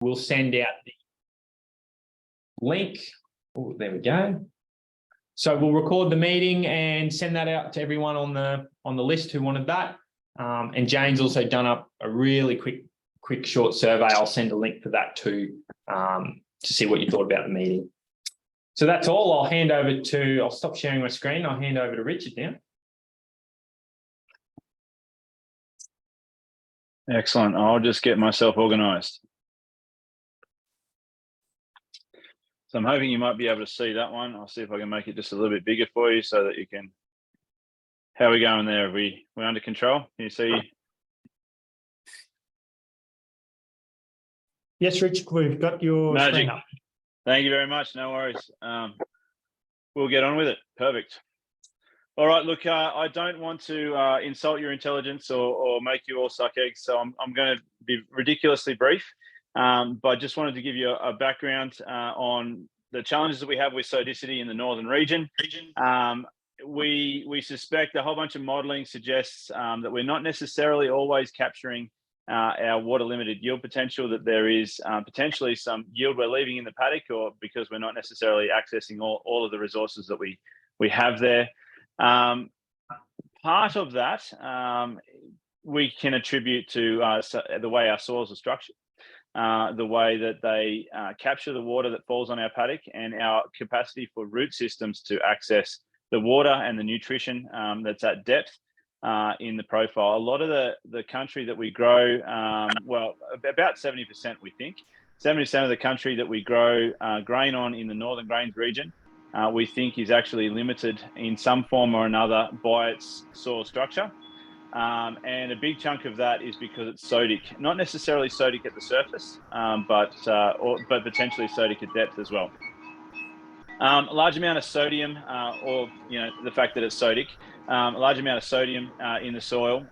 we'll send out the link. Oh, there we go. So we'll record the meeting and send that out to everyone on the list who wanted that. And Jane's also done up a really quick short survey. I'll send a link for that too, to see what you thought about the meeting. So that's all. I'll stop sharing my screen. I'll hand over to Richard now. Excellent. I'll just get myself organised. So I'm hoping you might be able to see that one. I'll see if I can make it just a little bit bigger for you so that you can. How are we going there? We're under control. Can you see? Yes, Rich, we've got your screen up. Thank you very much. No worries. We'll get on with it. Perfect. All right. Look, I don't want to insult your intelligence or make you all suck eggs, so I'm going to be ridiculously brief. But I just wanted to give you a background on the challenges that we have with sodicity in the northern region. We suspect a whole bunch of modelling suggests that we're not necessarily always capturing our water limited yield potential, that there is potentially some yield we're leaving in the paddock, or because we're not necessarily accessing all of the resources that we have there. Part of that we can attribute to the way our soils are structured, the way that they capture the water that falls on our paddock, and our capacity for root systems to access the water and the nutrition that's at depth in the profile. A lot of the country that we grow, well, about 70%, we think, 70% of the country that we grow grain on in the Northern Grains region, we think is actually limited in some form or another by its soil structure. And a big chunk of that is because it's sodic, not necessarily sodic at the surface, but potentially sodic at depth as well. A large amount of sodium, or the fact that it's sodic, a large amount of sodium in the soil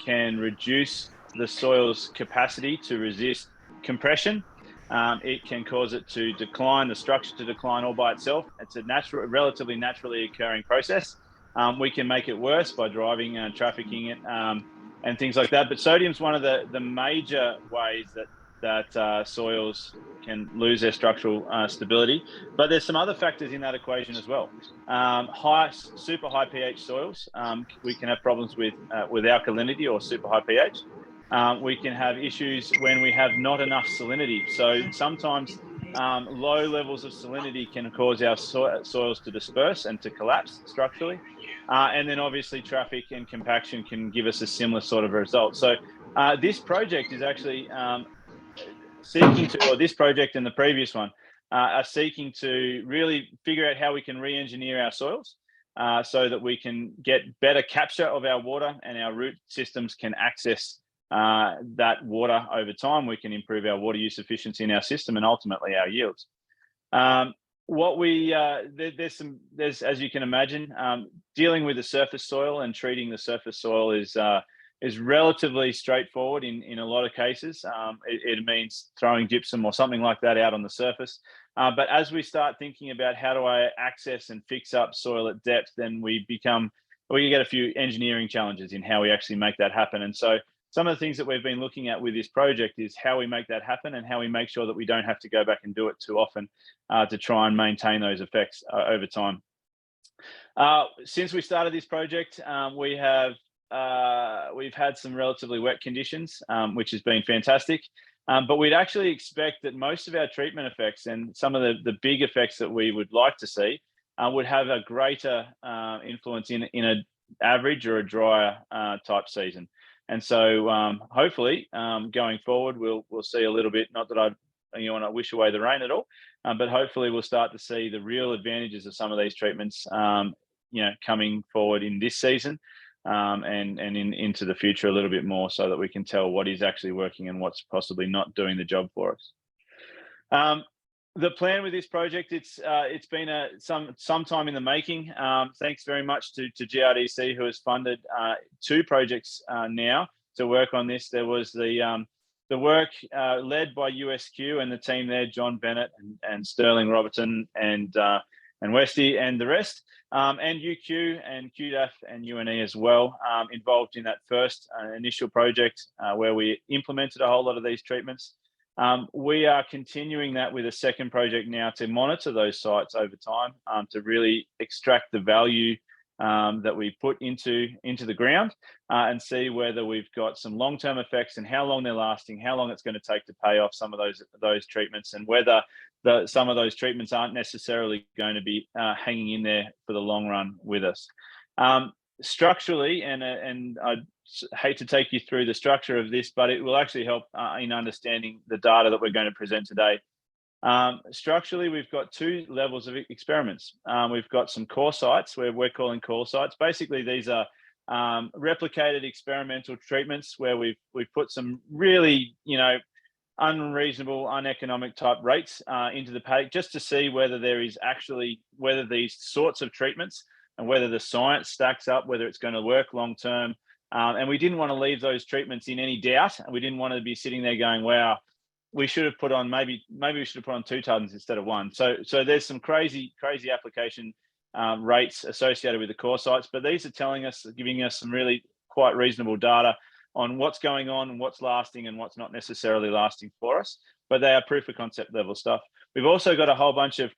can reduce the soil's capacity to resist compression. It can cause it to decline, the structure to decline all by itself. It's a relatively naturally occurring process. We can make it worse by driving and trafficking it and things like that. But sodium's one of the major ways that soils can lose their structural stability. But there's some other factors in that equation as well. Super high pH soils, we can have problems with alkalinity or super high pH. We can have issues when we have not enough salinity. So sometimes low levels of salinity can cause our soils to disperse and to collapse structurally. And then obviously traffic and compaction can give us a similar sort of result. So this project is actually seeking to, or this project and the previous one, are seeking to really figure out how we can re-engineer our soils so that we can get better capture of our water and our root systems can access that water over time. We can improve our water use efficiency in our system and ultimately our yields. There's as you can imagine, dealing with the surface soil and treating the surface soil is relatively straightforward in a lot of cases. It means throwing gypsum or something like that out on the surface. But as we start thinking about how do I access and fix up soil at depth, then we get a few engineering challenges in how we actually make that happen. And so some of the things that we've been looking at with this project is how we make that happen and how we make sure that we don't have to go back and do it too often to try and maintain those effects over time. Since we started this project, we've had some relatively wet conditions, which has been fantastic. But we'd actually expect that most of our treatment effects and some of the big effects that we would like to see would have a greater influence in an average or a drier type season. And so hopefully going forward, we'll see a little bit, not that I want to wish away the rain at all, but hopefully we'll start to see the real advantages of some of these treatments coming forward in this season and into the future a little bit more, so that we can tell what is actually working and what's possibly not doing the job for us. The plan with this project, it's been some time in the making. Thanks very much to GRDC, who has funded 2 projects now to work on this. There was the work led by USQ and the team there, John Bennett and Sterling Robertson and Westy and the rest, and UQ and QDAF and UNE as well, involved in that first initial project where we implemented a whole lot of these treatments. We are continuing that with a second project now to monitor those sites over time, to really extract the value that we put into the ground, and see whether we've got some long-term effects and how long they're lasting, how long it's going to take to pay off some of those treatments, and whether some of those treatments aren't necessarily going to be hanging in there for the long run with us. Structurally, and I hate to take you through the structure of this, but it will actually help in understanding the data that we're going to present today. Structurally, we've got two levels of experiments. We've got some core sites where we're calling core sites. Basically, these are replicated experimental treatments where we've put some really, unreasonable, uneconomic type rates into the paddock, just to see whether whether these sorts of treatments and whether the science stacks up, whether it's going to work long term. And we didn't want to leave those treatments in any doubt, and we didn't want to be sitting there going, wow, we should have put on, maybe we should have put on 2 tons instead of 1. So there's some crazy application rates associated with the core sites, but these are giving us some really quite reasonable data on what's going on and what's lasting and what's not necessarily lasting for us, but they are proof of concept level stuff. We've also got a whole bunch of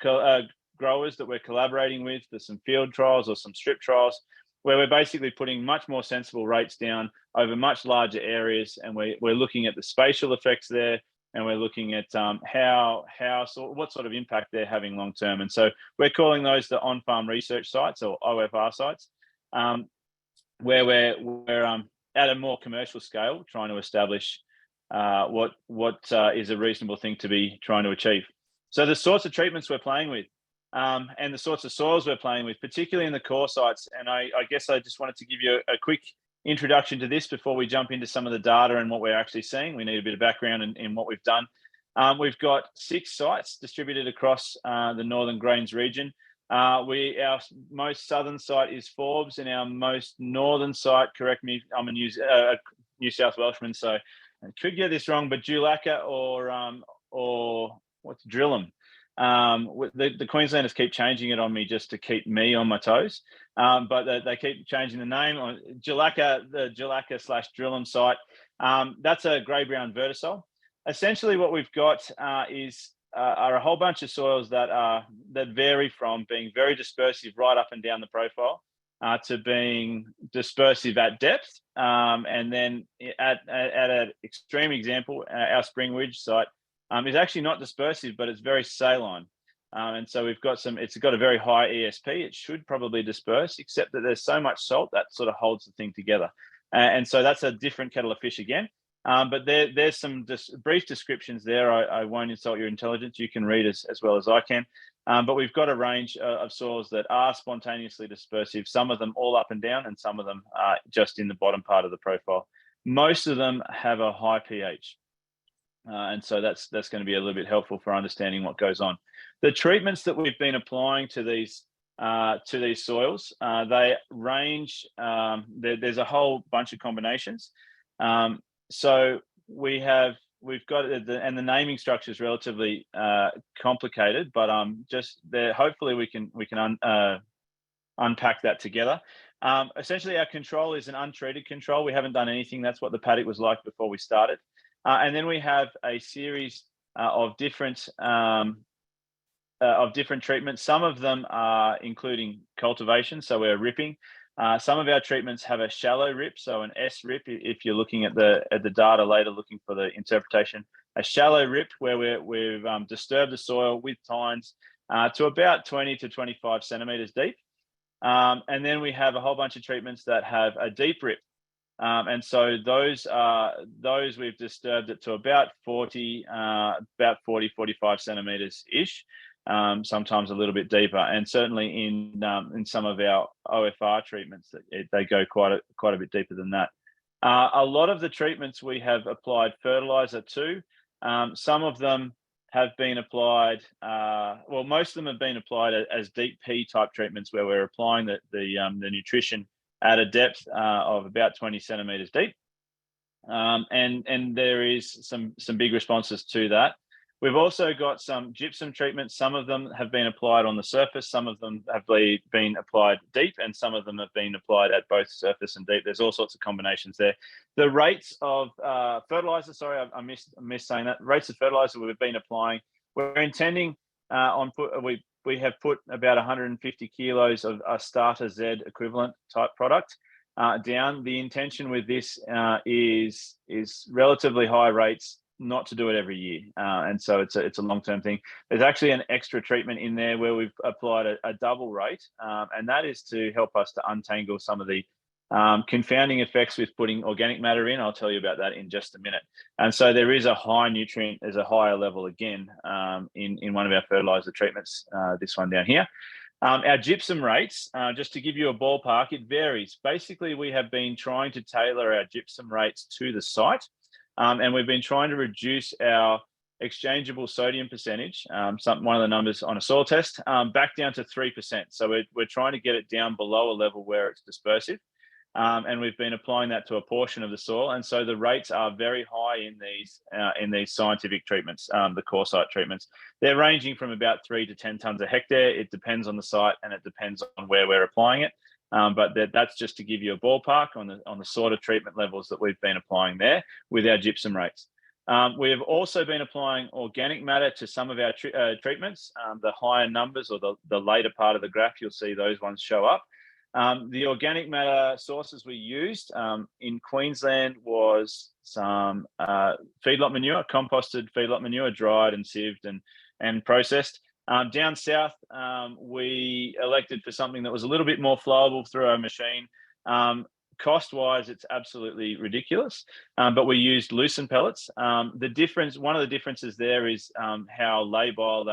growers that we're collaborating with for some field trials or some strip trials, where we're basically putting much more sensible rates down over much larger areas, and we're looking at the spatial effects there, and we're looking at what sort of impact they're having long term. And so we're calling those the on-farm research sites, or OFR sites, where we're at a more commercial scale trying to establish what is a reasonable thing to be trying to achieve. So the sorts of treatments we're playing with, and the sorts of soils we're playing with, particularly in the core sites. And I guess I just wanted to give you a quick introduction to this before we jump into some of the data and what we're actually seeing. We need a bit of background in what we've done. We've got 6 sites distributed across the Northern Greens region. Our most southern site is Forbes, and our most northern site, correct me, I'm a New South Welshman, so I could get this wrong, but Julaka or what's Drillham. The Queenslanders keep changing it on me just to keep me on my toes, but they keep changing the name. On Julaka, the Julaka/Drillham site, that's a grey-brown vertisol. Essentially what we've got are a whole bunch of soils that vary from being very dispersive right up and down the profile to being dispersive at depth, and then at an extreme example, our Spring Ridge site is actually not dispersive, but it's very saline. And so it's got a very high ESP. It should probably disperse, except that there's so much salt that sort of holds the thing together. And so that's a different kettle of fish again. But there's some brief descriptions there. I won't insult your intelligence. You can read as well as I can. But we've got a range of soils that are spontaneously dispersive, some of them all up and down, and some of them are just in the bottom part of the profile. Most of them have a high pH. And so that's going to be a little bit helpful for understanding what goes on. The treatments that we've been applying to these soils, they range. There's a whole bunch of combinations. So we've got and the naming structure is relatively complicated, but just there. Hopefully we can unpack that together. Essentially, our control is an untreated control. We haven't done anything. That's what the paddock was like before we started. And then we have a series of different treatments. Some of them are including cultivation, so we're ripping. Some of our treatments have a shallow rip, so an S rip. If you're looking at the data later, looking for the interpretation, a shallow rip where we've disturbed the soil with tines to about 20 to 25 centimeters deep. And then we have a whole bunch of treatments that have a deep rip. And so those we've disturbed it to about 40, 45 centimeters ish, sometimes a little bit deeper. And certainly in some of our OFR treatments, they go quite a bit deeper than that. A lot of the treatments we have applied fertilizer to. Some of them have been applied, most of them have been applied as deep P type treatments, where we're applying the nutrition at a depth of about 20 centimeters deep. And there is some big responses to that. We've also got some gypsum treatments. Some of them have been applied on the surface, some of them have been applied deep, and some of them have been applied at both surface and deep. There's all sorts of combinations there. The rates of fertilizer, sorry, I missed saying that. Rates of fertilizer we've been applying, we're intending we have put about 150 kilos of a starter Z equivalent type product down. The intention with this is relatively high rates, not to do it every year, and so it's a long-term thing. There's actually an extra treatment in there where we've applied a double rate, and that is to help us to untangle some of the confounding effects with putting organic matter in. I'll tell you about that in just a minute. And so there is a high nutrient, there's a higher level again in one of our fertilizer treatments, this one down here. Our gypsum rates, just to give you a ballpark, it varies. Basically, we have been trying to tailor our gypsum rates to the site, and we've been trying to reduce our exchangeable sodium percentage, one of the numbers on a soil test, back down to 3%. So we're trying to get it down below a level where it's dispersive. And we've been applying that to a portion of the soil, and so the rates are very high in these scientific treatments, the core site treatments. They're ranging from about 3 to 10 tonnes a hectare. It depends on the site and it depends on where we're applying it. But that's just to give you a ballpark on the sort of treatment levels that we've been applying there with our gypsum rates. We have also been applying organic matter to some of our treatments. The higher numbers, or the later part of the graph, you'll see those ones show up. The organic matter sources we used in Queensland was some feedlot manure, composted feedlot manure, dried and sieved and processed. Down south, we elected for something that was a little bit more flowable through our machine. Cost-wise, it's absolutely ridiculous, but we used lucerne pellets. One of the differences there is how labile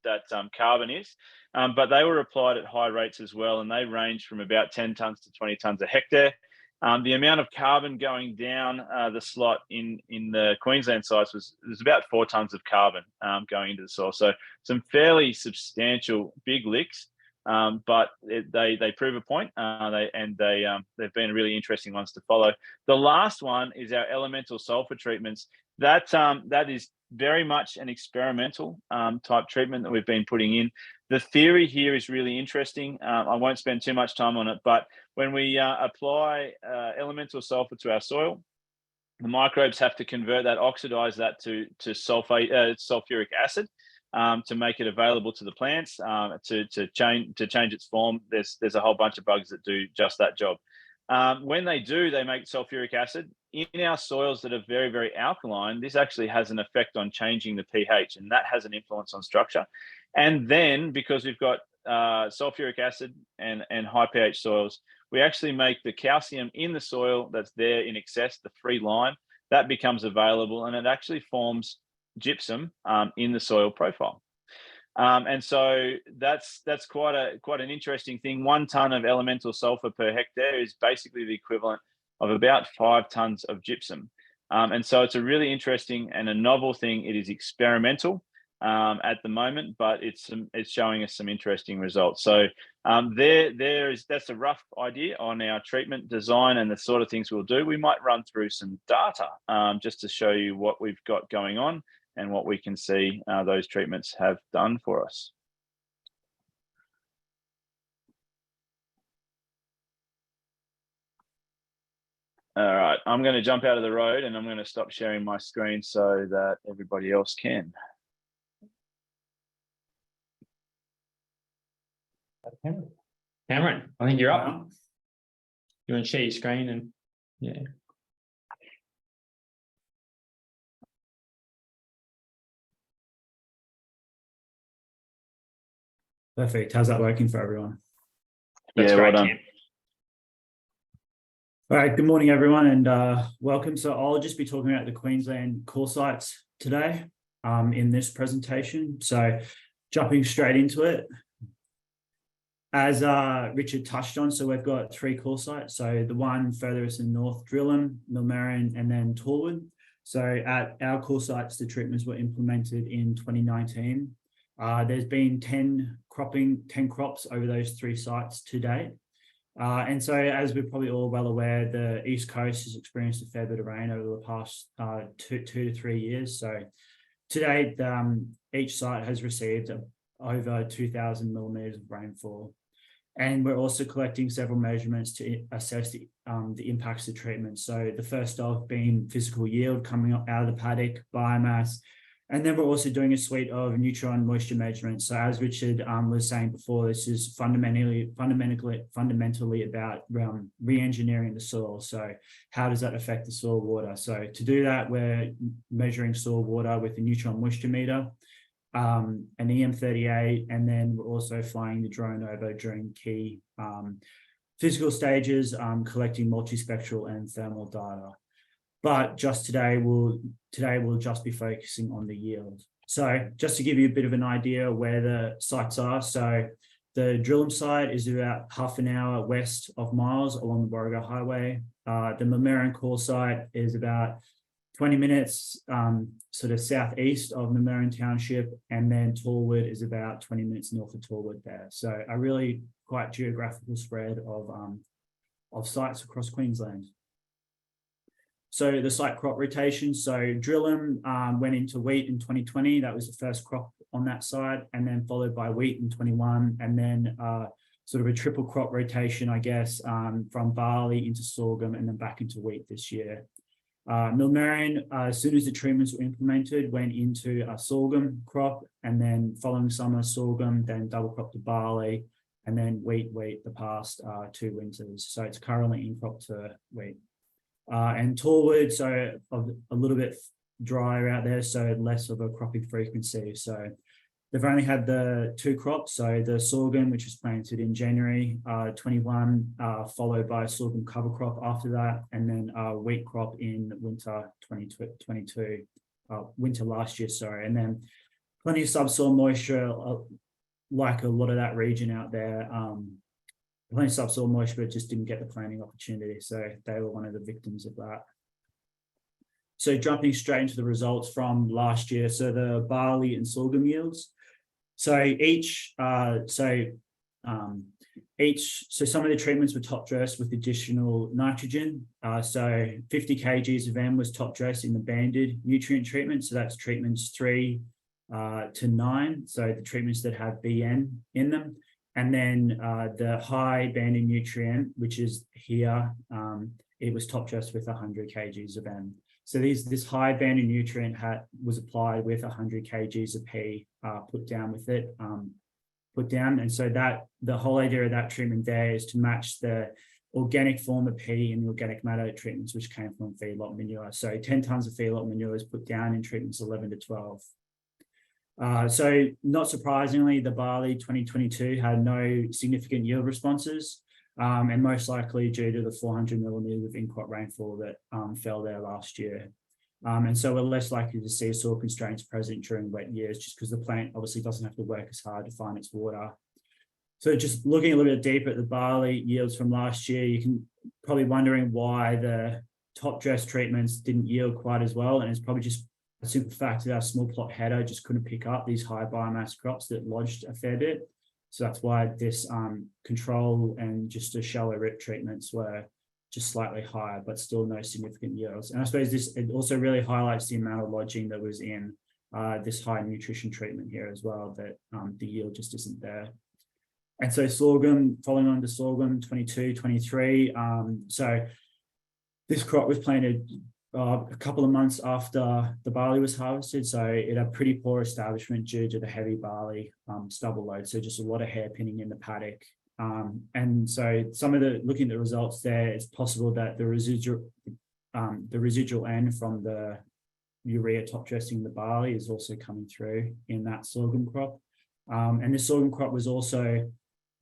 that carbon is. But they were applied at high rates as well, and they range from about 10 tonnes to 20 tonnes a hectare. The amount of carbon going down the slot in the Queensland sites was about 4 tonnes of carbon going into the soil. So some fairly substantial big licks, but they prove a point. They've been really interesting ones to follow. The last one is our elemental sulfur treatments. That is very much an experimental type treatment that we've been putting in. The theory here is really interesting. I won't spend too much time on it, but when we apply elemental sulfur to our soil, the microbes have to convert that, oxidize that to sulfuric acid to make it available to the plants to change its form. There's a whole bunch of bugs that do just that job. When they do, they make sulfuric acid. In our soils that are very, very alkaline, this actually has an effect on changing the pH, and that has an influence on structure. And then, because we've got sulfuric acid and high pH soils, we actually make the calcium in the soil that's there in excess, the free lime, that becomes available, and it actually forms gypsum in the soil profile. And so that's quite an interesting thing. 1 tonne of elemental sulfur per hectare is basically the equivalent of about 5 tonnes of gypsum. And so it's a really interesting and a novel thing. It is experimental at the moment, but it's showing us some interesting results. So that's a rough idea on our treatment design and the sort of things we'll do. We might run through some data just to show you what we've got going on and what we can see those treatments have done for us. All right, I'm going to jump out of the road and I'm going to stop sharing my screen so that everybody else can. Cameron, I think you're up. You want to share your screen and yeah. Perfect. How's that working for everyone? That's great, well done. Cam. All right, good morning, everyone, and welcome. So I'll just be talking about the Queensland core sites today in this presentation. So jumping straight into it. As Richard touched on, so we've got 3 core sites. So the one furthest in north, Drillam, Millmerran, and then Torwood. So at our core sites, the treatments were implemented in 2019. There's been 10 crops over those 3 sites to date. And so, as we're probably all well aware, the East Coast has experienced a fair bit of rain over the past 2 to 3 years. So to date, each site has received over 2,000 millimeters of rainfall. And we're also collecting several measurements to assess the impacts of treatment. So the first of being physical yield coming out of the paddock, biomass, and then we're also doing a suite of neutron moisture measurements. So as Richard was saying before, this is fundamentally about re-engineering the soil. So how does that affect the soil water? So to do that, we're measuring soil water with a neutron moisture meter, an EM38, and then we're also flying the drone over during key physical stages, collecting multispectral and thermal data. But just today we'll just be focusing on the yield. So just to give you a bit of an idea where the sites are. So the Drillham site is about half an hour west of Miles along the Warrego Highway. The Mamaran core site is about 20 minutes sort of southeast of Mamaran Township, and then Tallwood is about 20 minutes north of Tallwood there. So a really quite geographical spread of sites across Queensland. So the site crop rotation, so Drillham went into wheat in 2020. That was the first crop on that site, and then followed by wheat in 21, and then sort of a triple crop rotation, I guess, from barley into sorghum and then back into wheat this year. Millmerran, as soon as the treatments were implemented, went into a sorghum crop, and then following summer sorghum, then double crop to barley, and then wheat the past 2 winters. So it's currently in crop to wheat. And Tallwood, so a little bit drier out there, so less of a cropping frequency. So they've only had the 2 crops, so the sorghum, which was planted in January 21, followed by a sorghum cover crop after that, and then a wheat crop in winter 2022, winter last year, sorry. And then plenty of subsoil moisture, like a lot of that region out there. Plenty of subsoil moisture, but just didn't get the planting opportunity. So they were one of the victims of that. So jumping straight into the results from last year. So the barley and sorghum yields. So some of the treatments were top dressed with additional nitrogen. So 50 kgs of N was top dressed in the banded nutrient treatment. So that's treatments 3 to 9. So the treatments that have BN in them. And then the high banded nutrient, which is here, it was top dressed with 100 kgs of N. So this high banded nutrient was applied with 100 kgs of P put down with it, and so that the whole idea of that treatment there is to match the organic form of P in the organic matter treatments, which came from feedlot manure. So 10 tons of feedlot manure is put down in treatments 11 to 12. So not surprisingly, the barley 2022 had no significant yield responses, and most likely due to the 400 millimeters of in-crop rainfall that fell there last year. And so we're less likely to see soil constraints present during wet years, just because the plant obviously doesn't have to work as hard to find its water. So just looking a little bit deeper at the barley yields from last year, you can probably wondering why the top dress treatments didn't yield quite as well, and it's probably just a simple fact that our small plot header just couldn't pick up these high biomass crops that lodged a fair bit. So that's why this control and just the shallow rip treatments were just slightly higher, but still no significant yields. And I suppose it also really highlights the amount of lodging that was in this high nutrition treatment here as well, that the yield just isn't there. And so sorghum, following on to sorghum 22, 23. So this crop was planted a couple of months after the barley was harvested, so it had pretty poor establishment due to the heavy barley stubble load, so just a lot of hairpinning in the paddock. And so looking at the results there, it's possible that the residual N from the urea top dressing the barley is also coming through in that sorghum crop. And the sorghum crop was also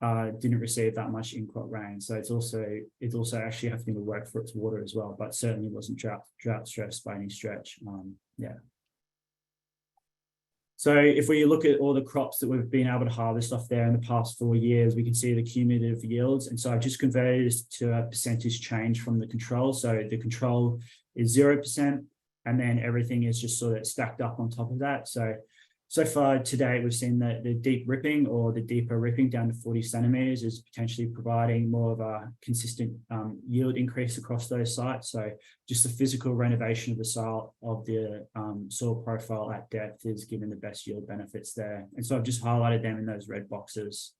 didn't receive that much in-crop rain, so it's also actually having to work for its water as well, but certainly wasn't drought stressed by any stretch. So if we look at all the crops that we've been able to harvest off there in the past 4 years, we can see the cumulative yields. And so I've just converted this to a percentage change from the control. So the control is 0%, and then everything is just sort of stacked up on top of that. So So far today, we've seen that the deep ripping or the deeper ripping down to 40 centimetres is potentially providing more of a consistent yield increase across those sites. So just the physical renovation of the soil profile at depth is giving the best yield benefits there. And so I've just highlighted them in those red boxes.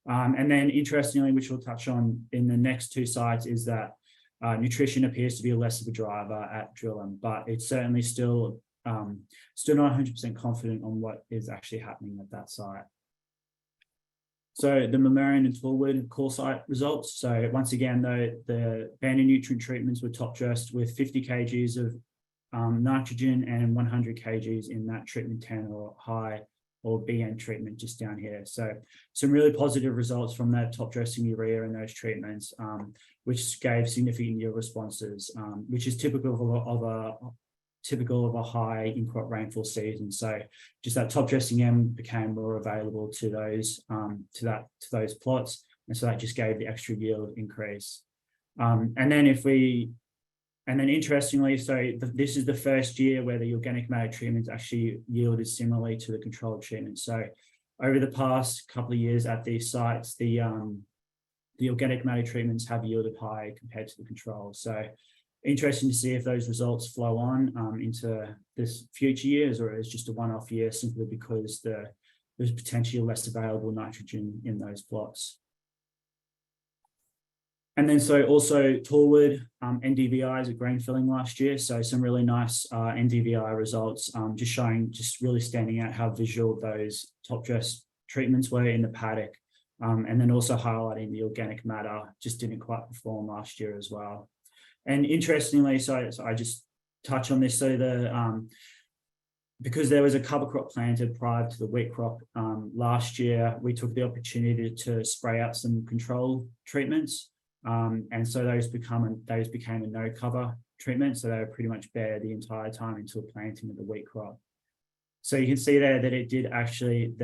And then interestingly, which we'll touch on in the next two sites, is that nutrition appears to be less of a driver at Drillam, but it's certainly still not 100% confident on what is actually happening at that site. So the Murmurian and Tallwood core site results. So once again, though, the banded nutrient treatments were top dressed with 50 kgs of nitrogen and 100 kgs in that treatment 10 or high or BN treatment just down here. So some really positive results from that top dressing urea and those treatments, which gave significant yield responses, which is typical of a high in-crop rainfall season. So just that top dressing M became more available to those plots, and so that just gave the extra yield increase. And then interestingly, this is the first year where the organic matter treatments actually yielded similarly to the controlled treatment. So over the past couple of years at these sites, the organic matter treatments have yielded high compared to the control. So interesting to see if those results flow on into this future years, or it's just a one-off year simply because there's potentially less available nitrogen in those plots. And then so also Tallwood NDVIs at grain filling last year. So some really nice NDVI results, just really standing out how visual those top dress treatments were in the paddock. And then also highlighting the organic matter just didn't quite perform last year as well. And interestingly, so I just touch on this. So because there was a cover crop planted prior to the wheat crop last year, we took the opportunity to spray out some control treatments. And so those became a no cover treatment. So they were pretty much bare the entire time until planting of the wheat crop. So you can see there that it did actually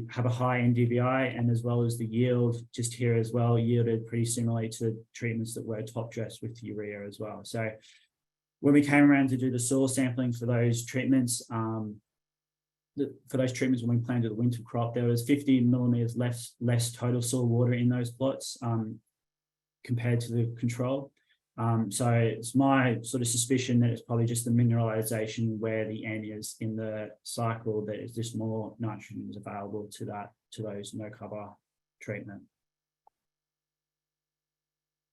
have a high NDVI, and as well as the yield just here as well yielded pretty similarly to treatments that were top dressed with urea as well. So when we came around to do the soil sampling for those treatments, when we planted the winter crop, there was 50 millimeters less total soil water in those plots compared to the control. So it's my sort of suspicion that it's probably just the mineralization where the N is in the cycle that is just more nitrogen is available to those no cover treatment.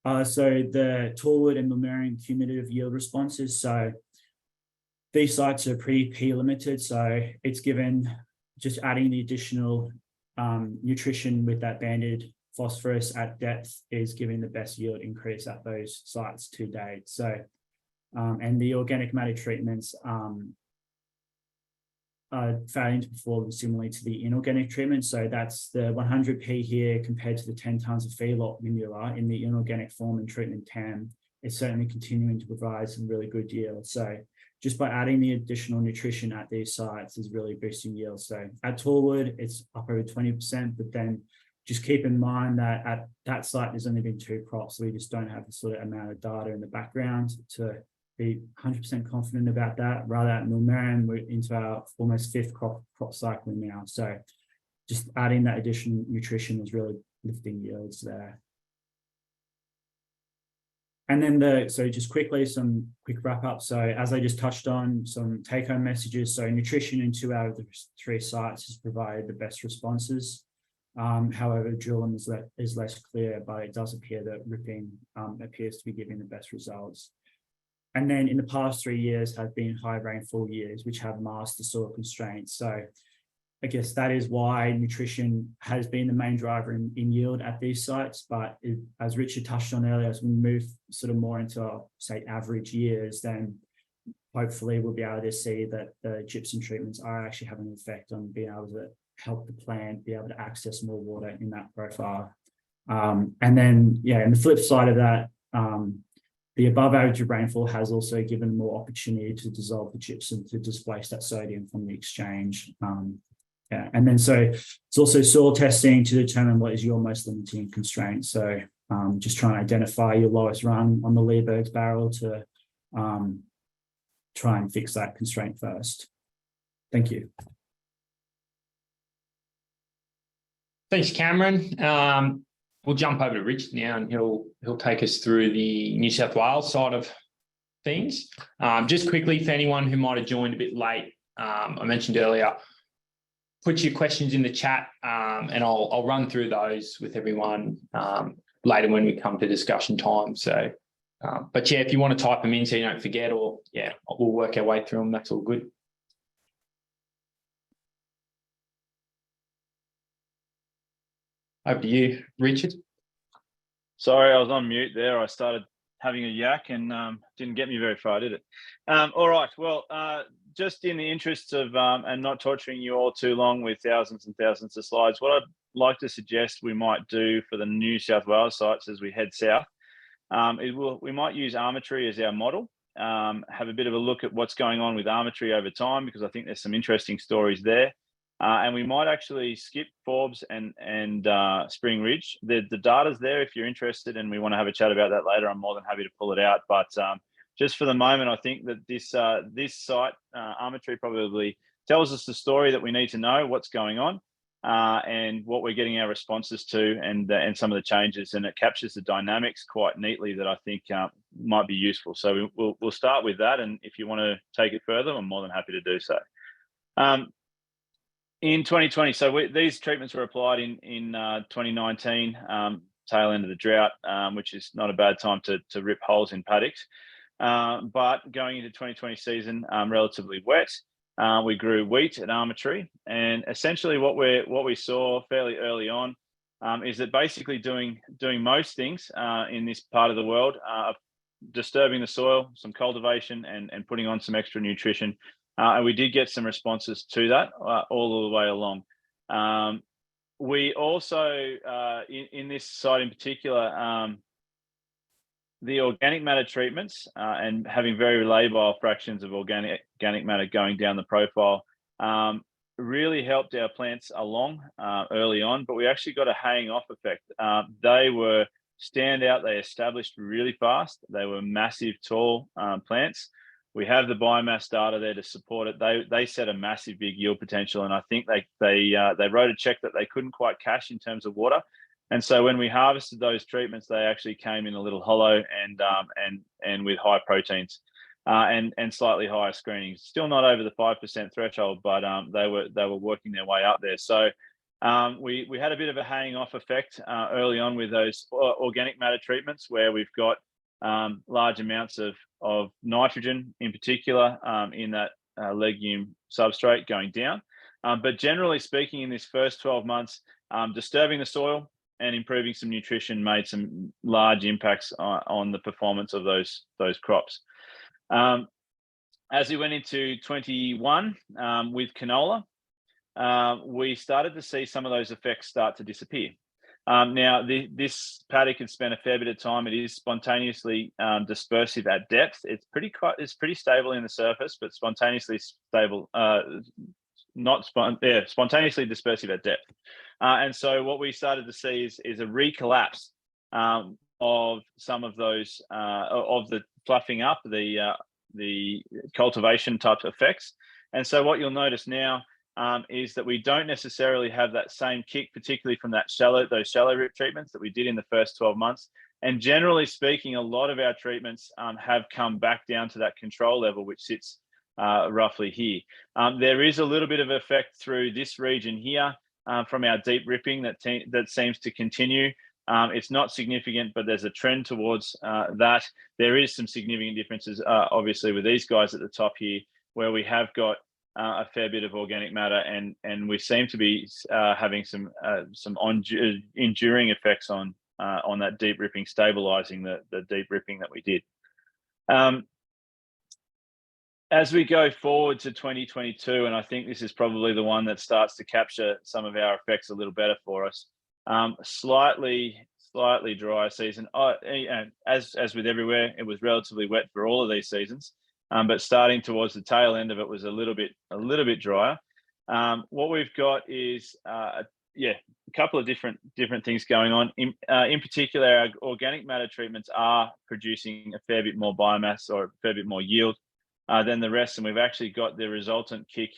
So the Tallwood and Murmurian cumulative yield responses. So these sites are pretty P limited. So it's given just adding the additional nutrition with that banded phosphorus at depth is giving the best yield increase at those sites to date. So, and the organic matter treatments are failing to perform similarly to the inorganic treatment. So that's the 100p here compared to the 10 tons of feedlot manure in the inorganic form and treatment 10. It's certainly continuing to provide some really good yield. So just by adding the additional nutrition at these sites is really boosting yield. So at Tallwood, it's up over 20%, but then just keep in mind that at that site, there's only been 2 crops. So we just don't have the sort of amount of data in the background to be 100% confident about that. Rather at Murmurian, we're into our almost 5th crop cycle now. So just adding that additional nutrition is really lifting yields there. And then so just quickly, some quick wrap up. So as I just touched on, some take home messages. So nutrition in 2 out of the 3 sites has provided the best responses. However, Drillam is less clear, but it does appear that ripping appears to be giving the best results. And then in the past 3 years have been high rainfall years, which have masked the soil constraints. So I guess that is why nutrition has been the main driver in yield at these sites. But as Richard touched on earlier, as we move sort of more into, say, average years, then hopefully we'll be able to see that the gypsum treatments are actually having an effect on being able to help the plant be able to access more water in that profile. And then, yeah, and the flip side of that, the above average rainfall has also given more opportunity to dissolve the gypsum to displace that sodium from the exchange. Yeah, and then so it's also soil testing to determine what is your most limiting constraint. So just trying to identify your lowest run on the Lieberg's barrel to try and fix that constraint first. Thank you. Thanks, Cameron. We'll jump over to Rich now, and he'll take us through the New South Wales side of things. Just quickly, for anyone who might have joined a bit late, I mentioned earlier, put your questions in the chat, and I'll run through those with everyone later when we come to discussion time. So, but yeah, if you want to type them in so you don't forget, or yeah, we'll work our way through them. That's all good. Over to you, Richard. Sorry, I was on mute there. I started having a yak and didn't get me very far, did it? All right. Well, just in the interests of and not torturing you all too long with thousands and thousands of slides, what I'd like to suggest we might do for the New South Wales sites as we head south we might use Armatry as our model. Have a bit of a look at what's going on with Armatry over time, because I think there's some interesting stories there. And we might actually skip Forbes and Spring Ridge. The data's there if you're interested, and we want to have a chat about that later. I'm more than happy to pull it out. But just for the moment, I think that this site, Armatry, probably tells us the story that we need to know, what's going on, and what we're getting our responses to, and some of the changes. And it captures the dynamics quite neatly that I think might be useful. So we'll start with that. And if you want to take it further, I'm more than happy to do so. In 2020, so these treatments were applied in 2019, tail end of the drought, which is not a bad time to rip holes in paddocks. But going into 2020 season, relatively wet. We grew wheat at Armatry, and essentially what we saw fairly early on is that basically doing most things in this part of the world, disturbing the soil, some cultivation, and putting on some extra nutrition. And we did get some responses to that all the way along. We also, in this site in particular, the organic matter treatments and having very labile fractions of organic matter going down the profile really helped our plants along early on, but we actually got a haying off effect. They were standout. They established really fast. They were massive, tall plants. We have the biomass data there to support it. They set a massive, big yield potential, and I think they wrote a check that they couldn't quite cash in terms of water. And so when we harvested those treatments, they actually came in a little hollow and with high proteins and slightly higher screenings. Still not over the 5% threshold, but they were working their way up there. So we had a bit of a hanging off effect early on with those organic matter treatments, where we've got large amounts of nitrogen in particular in that legume substrate going down. But generally speaking, in this first 12 months, disturbing the soil and improving some nutrition made some large impacts on the performance of those crops. As we went into 21 with canola, we started to see some of those effects start to disappear. Now, this paddock had spent a fair bit of time. It is spontaneously dispersive at depth. It's pretty stable in the surface, but spontaneously stable, spontaneously dispersive at depth. And so what we started to see is a recollapse of some of those of the fluffing up, the cultivation type effects. And so what you'll notice now is that we don't necessarily have that same kick, particularly from those shallow root treatments that we did in the first 12 months. And generally speaking, a lot of our treatments have come back down to that control level, which sits roughly here. There is a little bit of effect through this region here from our deep ripping that seems to continue. It's not significant, but there's a trend towards that. There is some significant differences, obviously, with these guys at the top here, where we have got a fair bit of organic matter, and we seem to be having some enduring effects on that deep ripping, stabilizing the deep ripping that we did. As we go forward to 2022, and I think this is probably the one that starts to capture some of our effects a little better for us. Slightly drier season. And as with everywhere, it was relatively wet for all of these seasons. But starting towards the tail end of it was a little bit drier. What we've got is a couple of different things going on. In particular, our organic matter treatments are producing a fair bit more biomass or a fair bit more yield than the rest, and we've actually got the resultant kick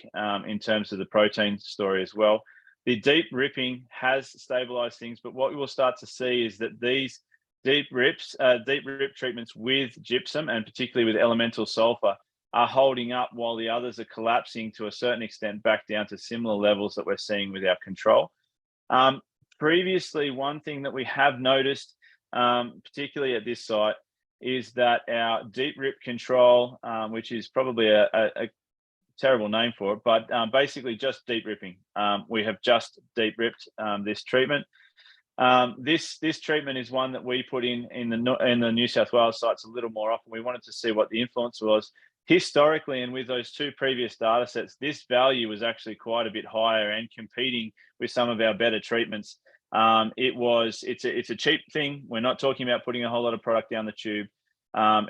in terms of the protein story as well. The deep ripping has stabilized things, but what we will start to see is that these deep rip treatments with gypsum, and particularly with elemental sulfur, are holding up while the others are collapsing to a certain extent back down to similar levels that we're seeing with our control. Previously, one thing that we have noticed, particularly at this site, is that our deep rip control, which is probably a terrible name for it, but basically just deep ripping. We have just deep ripped this treatment. This treatment is one that we put in the New South Wales sites a little more often. We wanted to see what the influence was. Historically, and with those two previous data sets, this value was actually quite a bit higher and competing with some of our better treatments. It's a cheap thing. We're not talking about putting a whole lot of product down the tube,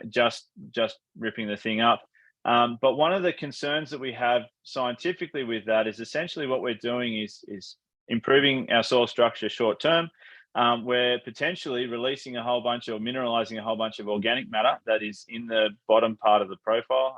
just ripping the thing up. But one of the concerns that we have scientifically with that is essentially what we're doing is improving our soil structure short term. We're potentially releasing a whole bunch, or mineralizing a whole bunch of organic matter that is in the bottom part of the profile,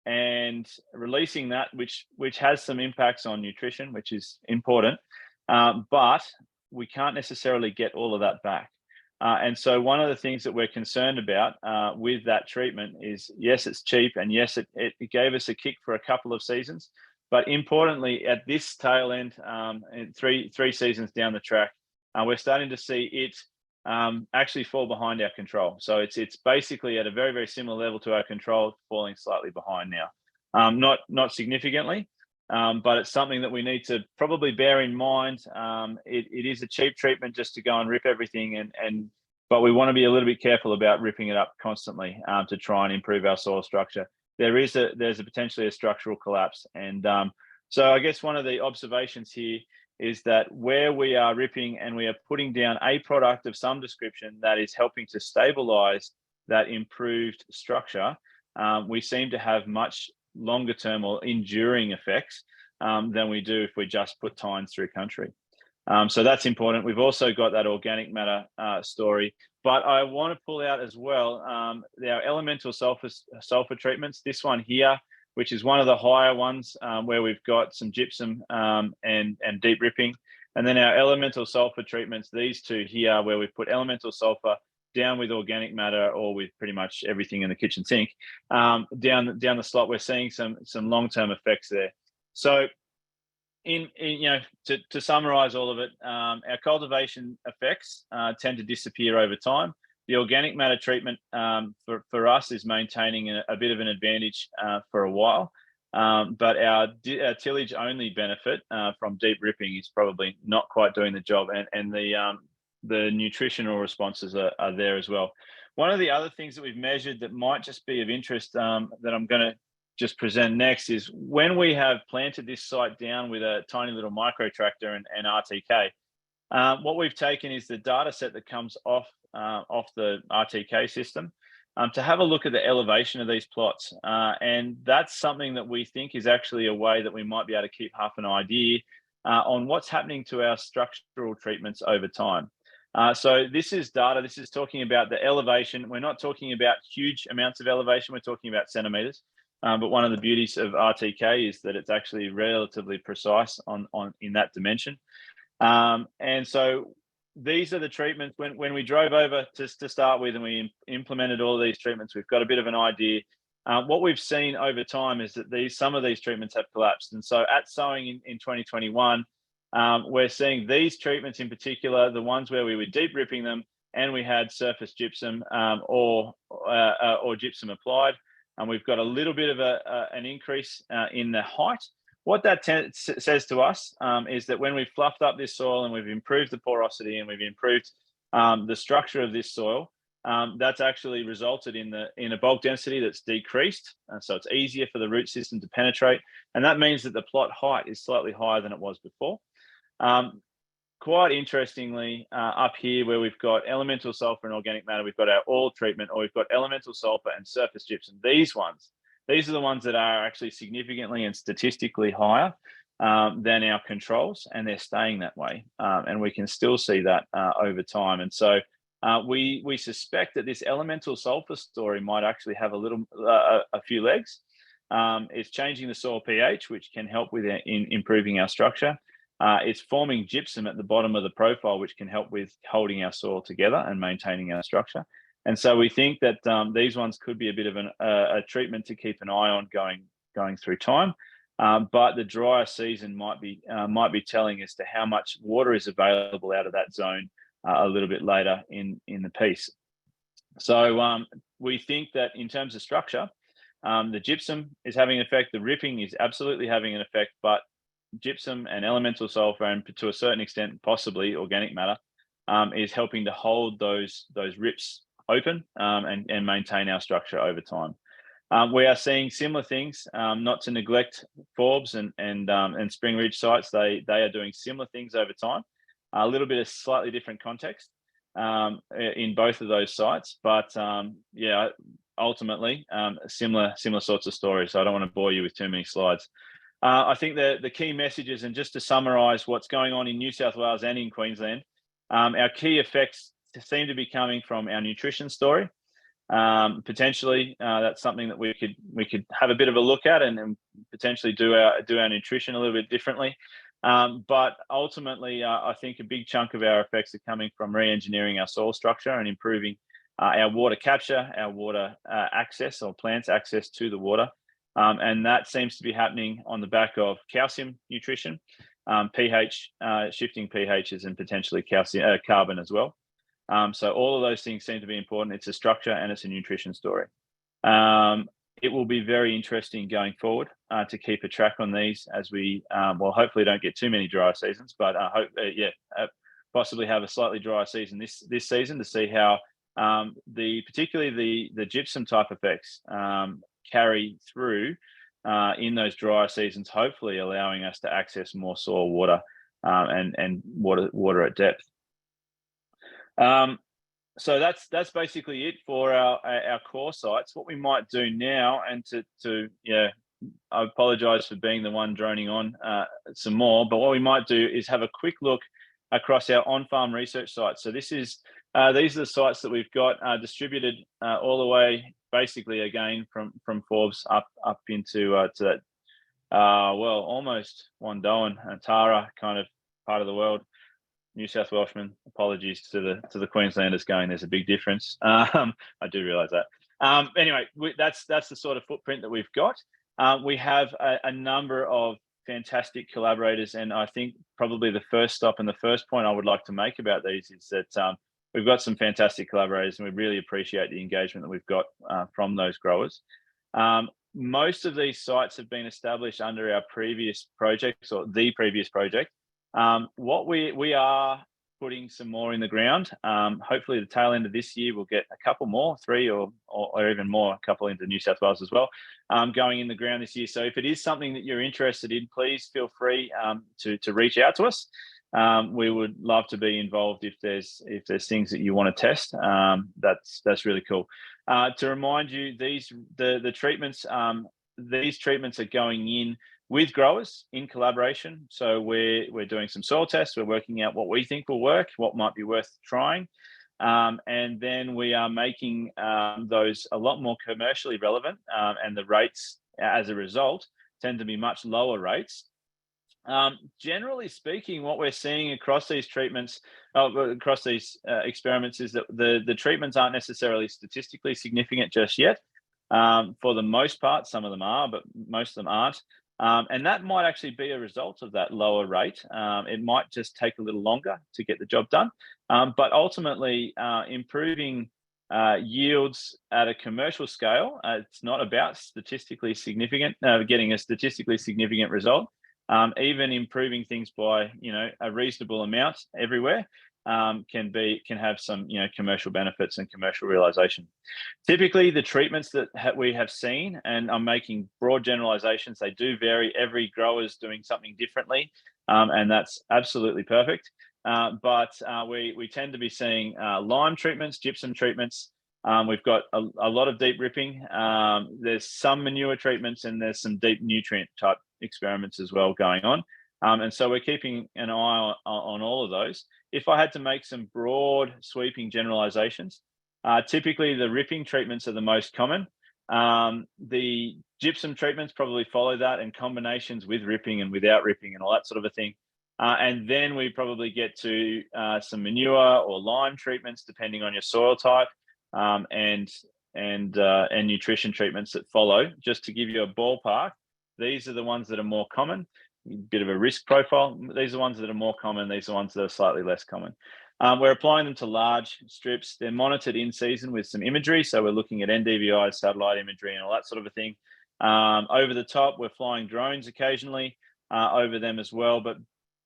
and releasing that, which has some impacts on nutrition, which is important, but we can't necessarily get all of that back. And so one of the things that we're concerned about with that treatment is, yes, it's cheap, and yes, it gave us a kick for a couple of seasons, but importantly, at this tail end, three seasons down the track, we're starting to see it actually fall behind our control. So it's basically at a very, very similar level to our control, falling slightly behind now. Not significantly, but it's something that we need to probably bear in mind. It is a cheap treatment just to go and rip everything, but we want to be a little bit careful about ripping it up constantly to try and improve our soil structure. There's potentially a structural collapse, and so I guess one of the observations here is that where we are ripping and we are putting down a product of some description that is helping to stabilize that improved structure, we seem to have much longer term or enduring effects than we do if we just put tines through country. So that's important. We've also got that organic matter story, but I want to pull out as well our elemental sulfur treatments. This one here, which is one of the higher ones, where we've got some gypsum and deep ripping, and then our elemental sulfur treatments. These two here, where we've put elemental sulfur down with organic matter, or with pretty much everything in the kitchen sink, down the slot. We're seeing some long-term effects there. So, to summarize all of it, our cultivation effects tend to disappear over time. The organic matter treatment for us is maintaining a bit of an advantage for a while, but our tillage only benefit from deep ripping is probably not quite doing the job, and the nutritional responses are there as well. One of the other things that we've measured that might just be of interest that I'm going to just present next is when we have planted this site down with a tiny little micro tractor and RTK, what we've taken is the data set that comes off the RTK system to have a look at the elevation of these plots. And that's something that we think is actually a way that we might be able to keep half an idea on what's happening to our structural treatments over time. So this is data. This is talking about the elevation. We're not talking about huge amounts of elevation. We're talking about centimeters. But one of the beauties of RTK is that it's actually relatively precise in that dimension. And so these are the treatments. When we drove over to start with and we implemented all of these treatments, we've got a bit of an idea. What we've seen over time is that some of these treatments have collapsed. And so at sowing in 2021, we're seeing these treatments in particular, the ones where we were deep ripping them and we had surface gypsum or gypsum applied, and we've got a little bit of an increase in the height. What that says to us is that when we've fluffed up this soil and we've improved the porosity and we've improved the structure of this soil, that's actually resulted in a bulk density that's decreased. And so it's easier for the root system to penetrate. And that means that the plot height is slightly higher than it was before. Quite interestingly, up here where we've got elemental sulfur and organic matter, we've got our oil treatment, or we've got elemental sulfur and surface gypsum. These are the ones that are actually significantly and statistically higher than our controls, and they're staying that way. And we can still see that over time. And so We suspect that this elemental sulfur story might actually have a few legs. It's changing the soil pH, which can help with in improving our structure. It's forming gypsum at the bottom of the profile, which can help with holding our soil together and maintaining our structure. And so we think that these ones could be a bit of a treatment to keep an eye on going through time. But the drier season might be telling as to how much water is available out of that zone a little bit later in the piece. So we think that in terms of structure, the gypsum is having an effect. The ripping is absolutely having an effect, but gypsum and elemental sulfur, and to a certain extent, possibly organic matter, is helping to hold those rips open and maintain our structure over time. We are seeing similar things, not to neglect Forbes and Spring Ridge sites. They are doing similar things over time. A little bit of slightly different context in both of those sites, but yeah, ultimately similar sorts of stories. So I don't want to bore you with too many slides. I think the key messages, and just to summarise what's going on in New South Wales and in Queensland, our key effects seem to be coming from our nutrition story. Potentially, that's something that we could have a bit of a look at and potentially do our nutrition a little bit differently. But ultimately, I think a big chunk of our effects are coming from re-engineering our soil structure and improving our water capture, our water access, or plants' access to the water. And that seems to be happening on the back of calcium nutrition, pH, shifting pHs, and potentially calcium, carbon as well. So all of those things seem to be important. It's a structure and it's a nutrition story. It will be very interesting going forward to keep a track on these as we, well, hopefully don't get too many dry seasons, but possibly have a slightly drier season this season to see how particularly the gypsum type effects carry through in those drier seasons, hopefully allowing us to access more soil water and water at depth. So that's basically it for our core sites. What we might do now, and I apologise for being the one droning on some more, but what we might do is have a quick look across our on-farm research sites. So these are the sites that we've got distributed all the way, basically again from Forbes up into to that well, almost Wandoan and Tara kind of part of the world. New South Welshman, apologies to the Queenslanders going, there's a big difference. I do realise that. Anyway, that's the sort of footprint that we've got. We have a number of fantastic collaborators, and I think probably the first stop and the first point I would like to make about these is that we've got some fantastic collaborators, and we really appreciate the engagement that we've got from those growers. Most of these sites have been established under our previous projects, or the previous project. What we are putting some more in the ground. Hopefully the tail end of this year, we'll get a couple more, 3 or even more, a couple into New South Wales as well, going in the ground this year. So if it is something that you're interested in, please feel free to reach out to us. We would love to be involved if there's things that you want to test. That's really cool. To remind you, the treatments, these treatments are going in with growers in collaboration. So we're doing some soil tests. We're working out what we think will work, what might be worth trying. And then we are making those a lot more commercially relevant, and the rates as a result tend to be much lower rates. Generally speaking, what we're seeing across these treatments, across these experiments, is that the treatments aren't necessarily statistically significant just yet. For the most part, some of them are, but most of them aren't. And that might actually be a result of that lower rate. It might just take a little longer to get the job done. But ultimately, improving yields at a commercial scale, it's not about statistically significant, getting a statistically significant result. Even improving things by a reasonable amount everywhere can have some commercial benefits and commercial realization. Typically, the treatments that we have seen, and I'm making broad generalizations, they do vary. Every grower is doing something differently, and that's absolutely perfect. But we tend to be seeing lime treatments, gypsum treatments. We've got a lot of deep ripping. There's some manure treatments, and there's some deep nutrient type experiments as well going on. And so we're keeping an eye on all of those. If I had to make some broad sweeping generalizations, typically the ripping treatments are the most common. The gypsum treatments probably follow that, and combinations with ripping and without ripping and all that sort of a thing. And then we probably get to some manure or lime treatments, depending on your soil type, and nutrition treatments that follow. Just to give you a ballpark, these are the ones that are more common. Bit of a risk profile. These are ones that are more common. These are ones that are slightly less common. We're applying them to large strips. They're monitored in season with some imagery. So we're looking at NDVI, satellite imagery, and all that sort of a thing. Over the top, we're flying drones occasionally over them as well. But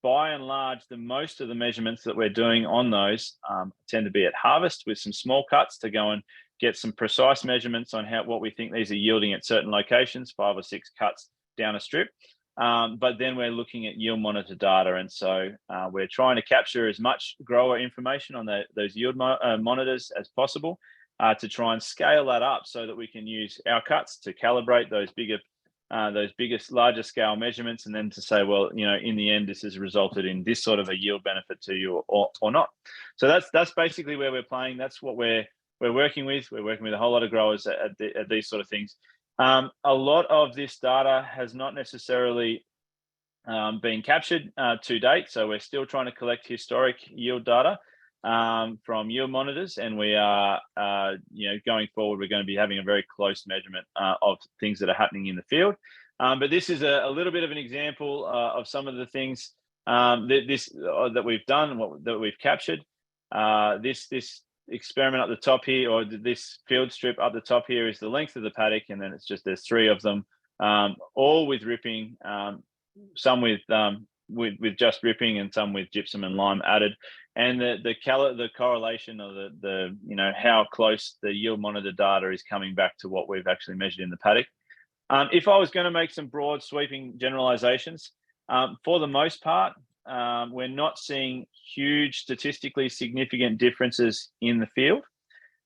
by and large, most of the measurements that we're doing on those tend to be at harvest with some small cuts to go and get some precise measurements on what we think these are yielding at certain locations, 5 or 6 cuts down a strip. But then we're looking at yield monitor data. And so we're trying to capture as much grower information on those yield monitors as possible to try and scale that up so that we can use our cuts to calibrate those larger scale measurements, and then to say, well, in the end, this has resulted in this sort of a yield benefit to you or not. So that's basically where we're playing. That's what we're working with. We're working with a whole lot of growers at these sort of things. A lot of this data has not necessarily been captured to date, so we're still trying to collect historic yield data from yield monitors, and we are, going forward, we're going to be having a very close measurement of things that are happening in the field. But this is a little bit of an example of some of the things that we've done, that we've captured. This experiment up the top here, or this field strip up the top here, is the length of the paddock, and then there's 3 of them, all with ripping, some with just ripping, and some with gypsum and lime added. And the correlation, or the how close the yield monitor data is coming back to what we've actually measured in the paddock. If I was going to make some broad sweeping generalizations, for the most part, we're not seeing huge statistically significant differences in the field.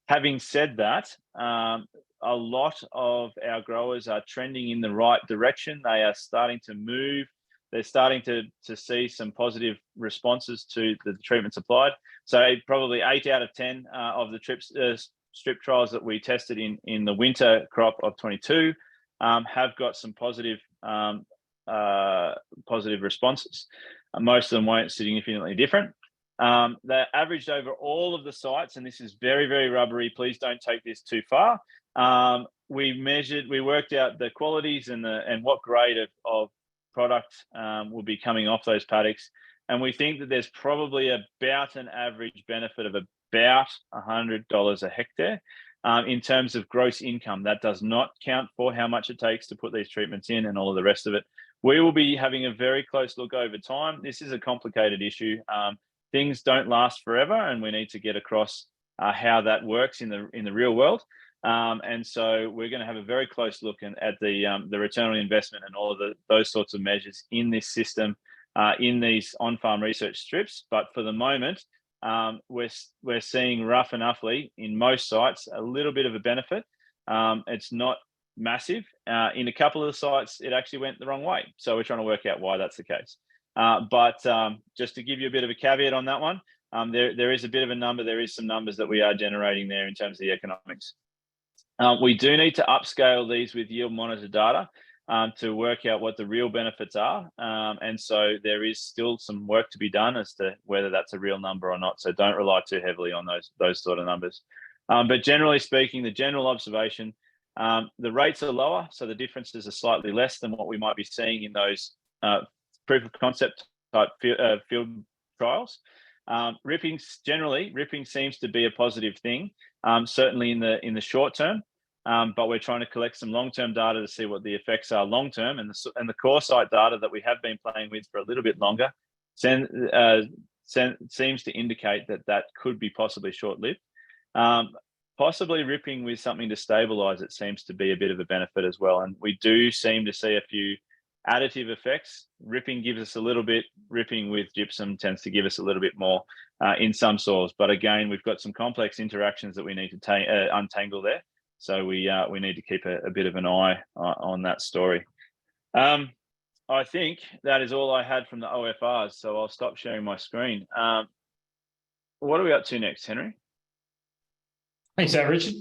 Having said that, a lot of our growers are trending in the right direction. They are starting to move. They're starting to see some positive responses to the treatments applied. So probably 8 out of 10 of the strip trials that we tested in the winter crop of 22 have got some positive responses. Most of them weren't significantly different. They're averaged over all of the sites, and this is very, very rubbery. Please don't take this too far. We worked out the qualities and what grade of product will be coming off those paddocks, and we think that there's probably about an average benefit of about $100 a hectare in terms of gross income. That does not count for how much it takes to put these treatments in and all of the rest of it. We will be having a very close look over time. This is a complicated issue. Things don't last forever, and we need to get across how that works in the real world. And so we're going to have a very close look at the return on investment and all of those sorts of measures in this system, in these on-farm research strips. But for the moment, we're seeing rough enoughly in most sites a little bit of a benefit. It's not massive. In a couple of the sites, it actually went the wrong way. So we're trying to work out why that's the case. But just to give you a bit of a caveat on that one, there is a bit of a number. There is some numbers that we are generating there in terms of the economics. We do need to upscale these with yield monitor data to work out what the real benefits are. And so there is still some work to be done as to whether that's a real number or not. So don't rely too heavily on those sort of numbers. But generally speaking, the general observation, the rates are lower, so the differences are slightly less than what we might be seeing in those proof of concept type field trials. Ripping seems to be a positive thing, certainly in the short term. But we're trying to collect some long-term data to see what the effects are long-term, and the core site data that we have been playing with for a little bit longer seems to indicate that could be possibly short-lived. Possibly ripping with something to stabilize it seems to be a bit of a benefit as well. And we do seem to see a few additive effects. Ripping gives us a little bit, ripping with gypsum tends to give us a little bit more in some soils. But again, we've got some complex interactions that we need to untangle there. So we need to keep a bit of an eye on that story. I think that is all I had from the OFRs, so I'll stop sharing my screen. What are we up to next, Henry? Thanks, Richard.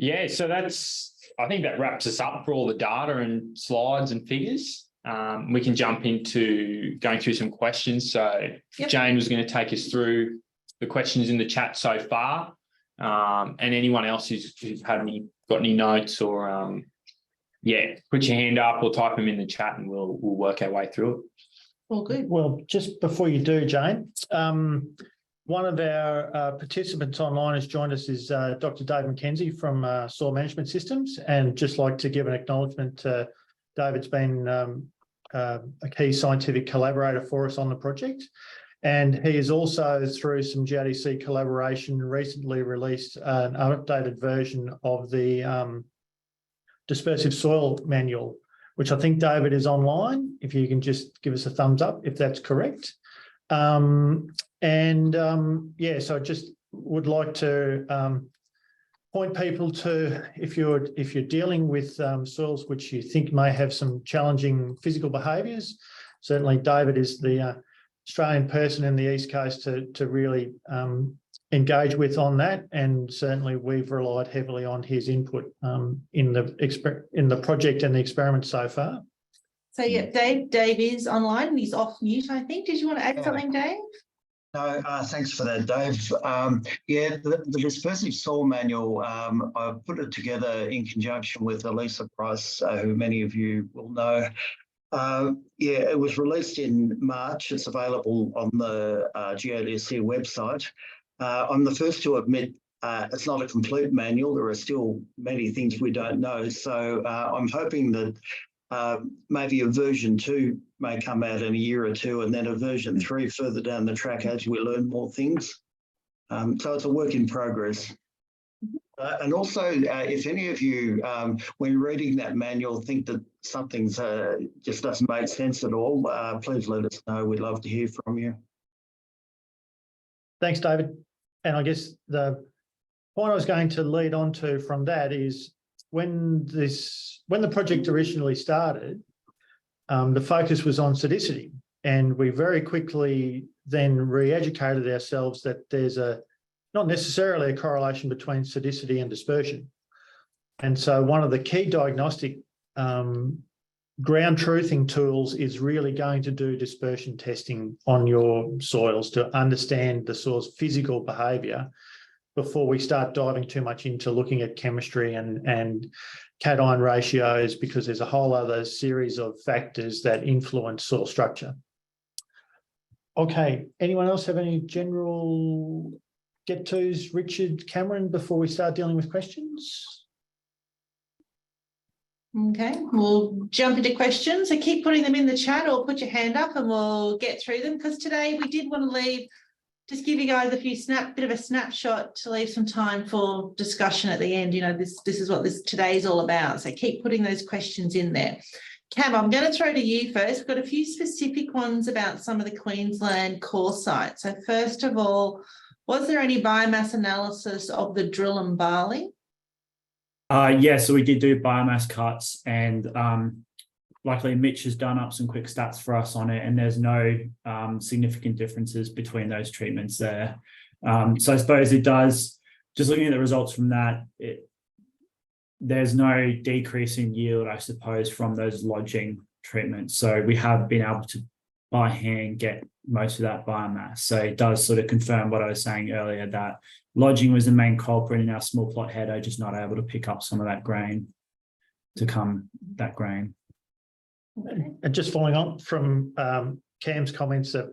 Yeah, so I think that wraps us up for all the data and slides and figures. We can jump into going through some questions. So Jane was going to take us through the questions in the chat so far, and anyone else who's got any notes or put your hand up or type them in the chat, and we'll work our way through it. All good. Well, just before you do, Jane, one of our participants online has joined us is Dr. Dave McKenzie from Soil Management Systems, and just like to give an acknowledgement to David's been a key scientific collaborator for us on the project. And he is also, through some GRDC collaboration, recently released an updated version of the dispersive soil manual, which I think, David, is online. If you can just give us a thumbs up if that's correct. So I just would like to point people to, if you're dealing with soils which you think may have some challenging physical behaviours, certainly David is the Australian person in the East Coast to really engage with on that, and certainly we've relied heavily on his input in the project and the experiment so far. So yeah, Dave is online and he's off mute, I think. Did you want to add something, Dave? No, thanks for that, Dave. The dispersive soil manual, I put it together in conjunction with Elisa Price, who many of you will know. It was released in March. It's available on the GRDC website. I'm the first to admit it's not a complete manual. There are still many things we don't know. So I'm hoping that maybe a version 2 may come out in a year or two, and then a version 3 further down the track as we learn more things. So it's a work in progress. And also, if any of you, when reading that manual, think that something's just doesn't make sense at all, please let us know. We'd love to hear from you. Thanks, David. And I guess the point I was going to lead on to from that is when the project originally started, the focus was on sedicity, and we very quickly then re-educated ourselves that there's not necessarily a correlation between sedicity and dispersion. And so one of the key diagnostic ground truthing tools is really going to do dispersion testing on your soils to understand the soil's physical behaviour before we start diving too much into looking at chemistry and cation ratios, because there's a whole other series of factors that influence soil structure. Okay, anyone else have any general get-tos, Richard, Cameron, before we start dealing with questions? Okay, we'll jump into questions. So keep putting them in the chat or put your hand up and we'll get through them, because today we did want to just give you guys a few bit of a snapshot to leave some time for discussion at the end. You know, this is what today is all about. So keep putting those questions in there. Cam, I'm going to throw to you first. We've got a few specific ones about some of the Queensland core sites. So first of all, was there any biomass analysis of the drill and barley? So we did do biomass cuts, and luckily Mitch has done up some quick stats for us on it, and there's no significant differences between those treatments there. So I suppose it does, just looking at the results from that, there's no decrease in yield, I suppose, from those lodging treatments. So we have been able to, by hand, get most of that biomass. So it does sort of confirm what I was saying earlier, that lodging was the main culprit in our small plot header, just not able to pick up some of that grain that grain. And just following on from Cam's comments, that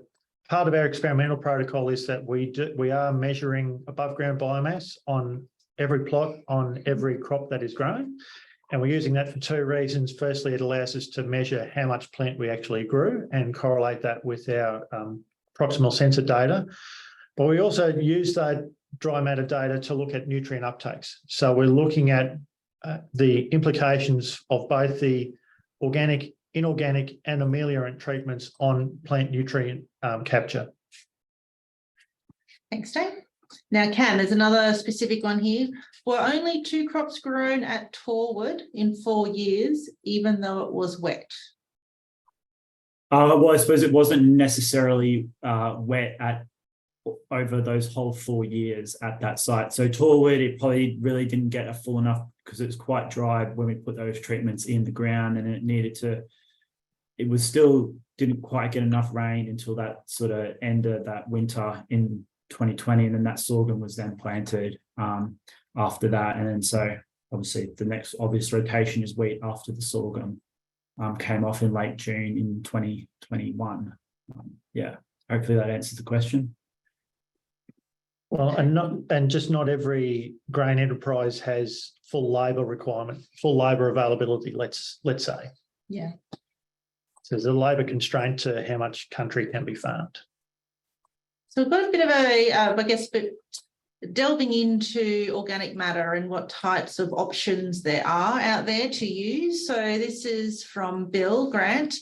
part of our experimental protocol is that we are measuring above ground biomass on every plot, on every crop that is grown. And we're using that for two reasons. Firstly, it allows us to measure how much plant we actually grew and correlate that with our proximal sensor data. But we also use that dry matter data to look at nutrient uptakes. So we're looking at the implications of both the organic, inorganic and ameliorant treatments on plant nutrient capture. Thanks, Dave. Now, Cam, there's another specific one here. Were only 2 crops grown at Torwood in 4 years, even though it was wet? Well, I suppose it wasn't necessarily wet over those whole 4 years at that site. So Torwood, it probably really didn't get a full enough because it's quite dry when we put those treatments in the ground, and it was still didn't quite get enough rain until that sort of end of that winter in 2020, and then that sorghum was then planted after that. And then so obviously the next obvious rotation is wheat after the sorghum came off in late June in 2021. Yeah, hopefully that answers the question. Well, and just not every grain enterprise has full labour requirement, full labour availability, let's say. Yeah. So there's a labour constraint to how much country can be farmed. So we've got a bit of a, I guess, but delving into organic matter and what types of options there are out there to use. So this is from Bill Grant.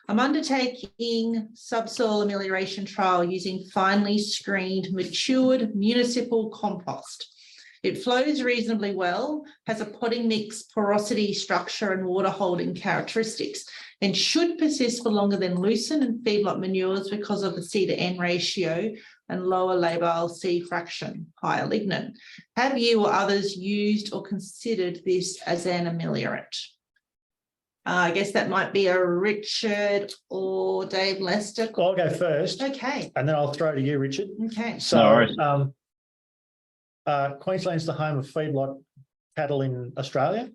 I'm undertaking subsoil amelioration trial using finely screened matured municipal compost. It flows reasonably well, has a potting mix, porosity, structure and water holding characteristics, and should persist for longer than lucerne and feedlot manures because of the C/N ratio and lower labile C fraction, higher lignin. Have you or others used or considered this as an ameliorant? I guess that might be a Richard or Dave Lester. I'll go first. Okay. And then I'll throw to you, Richard. Okay. So Queensland's the home of feedlot cattle in Australia.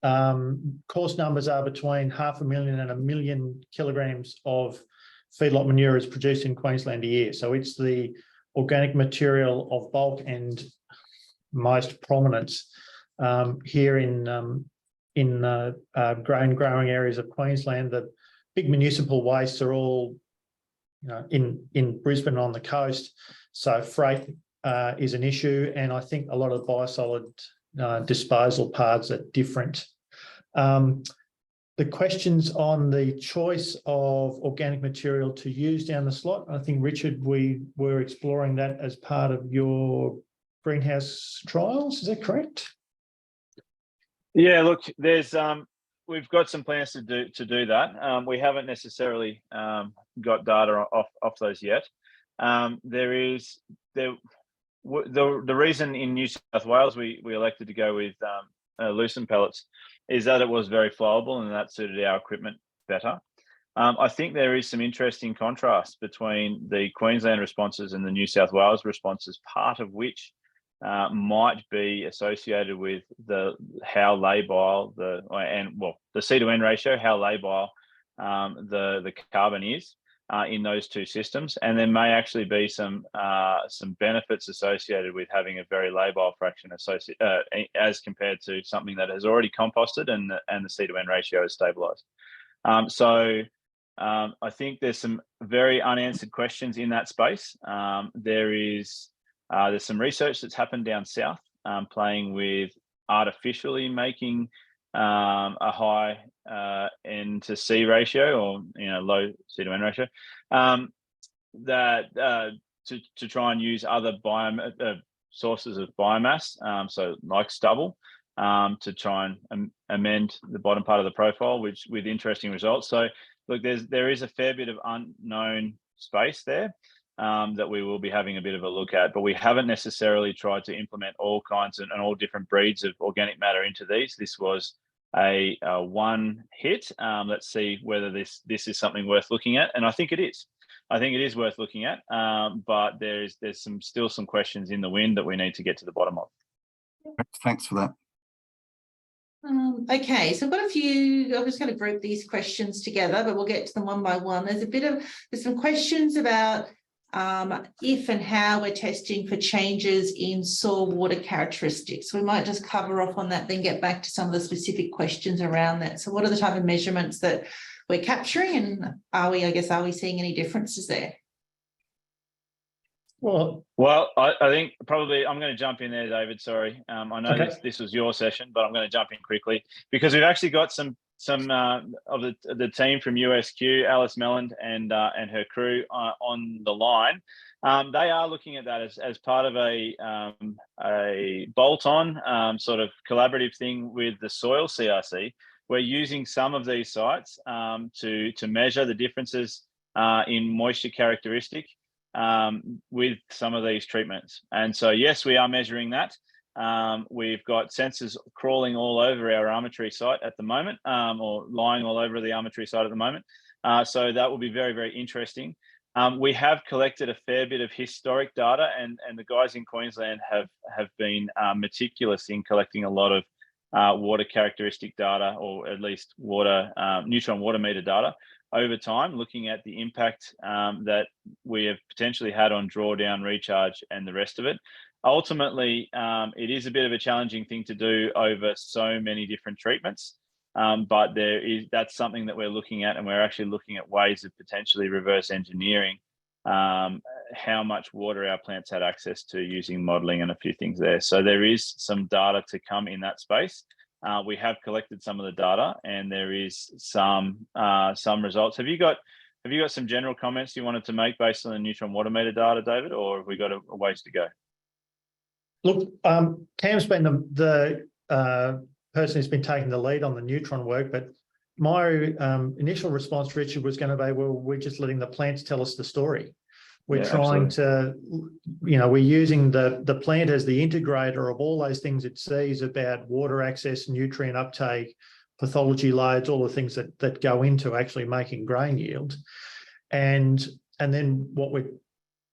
Coarse numbers are between 500,000 and 1 million kilograms of feedlot manure is produced in Queensland a year. So it's the organic material of bulk and most prominence here in grain growing areas of Queensland. The big municipal wastes are all, in Brisbane on the coast. So freight is an issue, and I think a lot of biosolid disposal paths are different. The questions on the choice of organic material to use down the slot, I think, Richard, we were exploring that as part of your greenhouse trials. Is that correct? Yeah, look, there's we've got some plans to do that. We haven't necessarily got data off those yet. The reason in New South Wales we elected to go with lucerne pellets is that it was very flowable and that suited our equipment better. I think there is some interesting contrast between the Queensland responses and the New South Wales responses, part of which might be associated with how labile the C/N ratio, how labile the carbon is in those two systems, and there may actually be some benefits associated with having a very labile fraction as compared to something that has already composted and the C/N ratio is stabilised. So I think there's some very unanswered questions in that space. There's some research that's happened down south, playing with artificially making a high N to C ratio, or low C/N ratio, to try and use other sources of biomass, so like stubble, to try and amend the bottom part of the profile, which with interesting results. So look, there is a fair bit of unknown space there that we will be having a bit of a look at, but we haven't necessarily tried to implement all kinds and all different breeds of organic matter into these. This was a one hit. Let's see whether this is something worth looking at, and I think it is. I think it is worth looking at, but there's still some questions in the wind that we need to get to the bottom of. Thanks for that. Okay, so I've got a few. I'm just going to group these questions together, but we'll get to them one by one. There's some questions about if and how we're testing for changes in soil water characteristics. We might just cover off on that, then get back to some of the specific questions around that. So what are the type of measurements that we're capturing, and are we seeing any differences there? Well, I think probably I'm going to jump in there, David. Sorry. I know this was your session, but I'm going to jump in quickly because we've actually got some some of the team from USQ, Alice Melland and her crew on the line. They are looking at that as part of a bolt-on sort of collaborative thing with the soil CRC. We're using some of these sites to measure the differences in moisture characteristic with some of these treatments. And so, yes, we are measuring that. We've got sensors crawling all over our armatory site at the moment, or lying all over the armatory site at the moment. So that will be very, very interesting. We have collected a fair bit of historic data, and the guys in Queensland have been meticulous in collecting a lot of water characteristic data, or at least water neutron water meter data over time, looking at the impact that we have potentially had on drawdown, recharge, and the rest of it. Ultimately, it is a bit of a challenging thing to do over so many different treatments, but that's something that we're looking at, and we're actually looking at ways of potentially reverse engineering how much water our plants had access to using modelling and a few things there. So there is some data to come in that space. We have collected some of the data, and there is some results. Have you got some general comments you wanted to make based on the neutron water meter data, David, or have we got a ways to go? Look, Cam's been the person who's been taking the lead on the neutron work, but my initial response, Richard, was going to be, well, we're just letting the plants tell us the story. We're trying to, we're using the plant as the integrator of all those things it sees about water access, nutrient uptake, pathology loads, all the things that go into actually making grain yield. And then what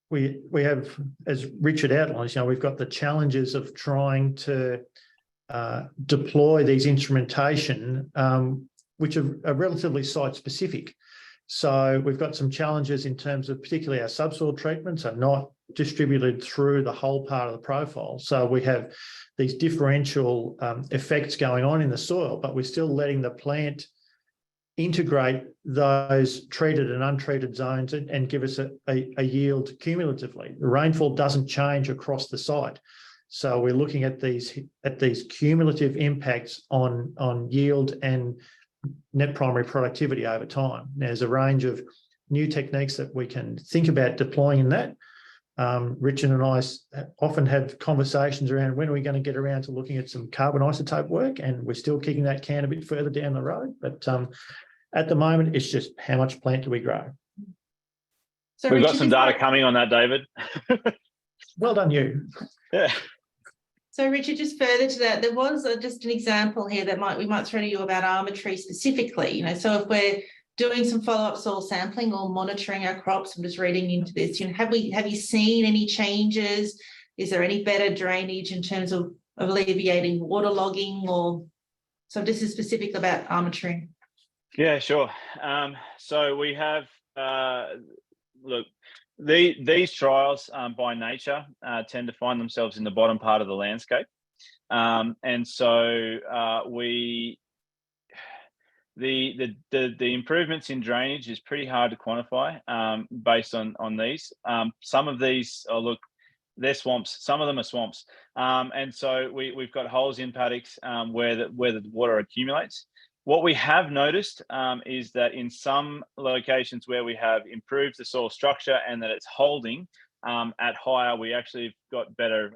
we have, as Richard outlines, we've got the challenges of trying to deploy these instrumentation, which are relatively site specific. So we've got some challenges in terms of particularly our subsoil treatments are not distributed through the whole part of the profile. So we have these differential effects going on in the soil, but we're still letting the plant integrate those treated and untreated zones and give us a yield cumulatively. The rainfall doesn't change across the site. So we're looking at these cumulative impacts on yield and net primary productivity over time. There's a range of new techniques that we can think about deploying in that. Richard and I often have conversations around when are we going to get around to looking at some carbon isotope work, and we're still kicking that can a bit further down the road. But at the moment, it's just how much plant do we grow? So we've Richard, got some data coming on that, David. Well done, you. Yeah. So Richard, just further to that, there was just an example here that we might throw to you about armatory specifically. So if we're doing some follow-up soil sampling or monitoring our crops, I'm just reading into this. Have you seen any changes? Is there any better drainage in terms of alleviating waterlogging? Or so this is specific about armatory. Yeah, sure. So we have look. These trials, by nature, tend to find themselves in the bottom part of the landscape, and so the improvements in drainage is pretty hard to quantify based on these. Some of these, they're swamps. Some of them are swamps, and so we've got holes in paddocks where the water accumulates. What we have noticed is that in some locations where we have improved the soil structure and that it's holding at higher, we actually have got better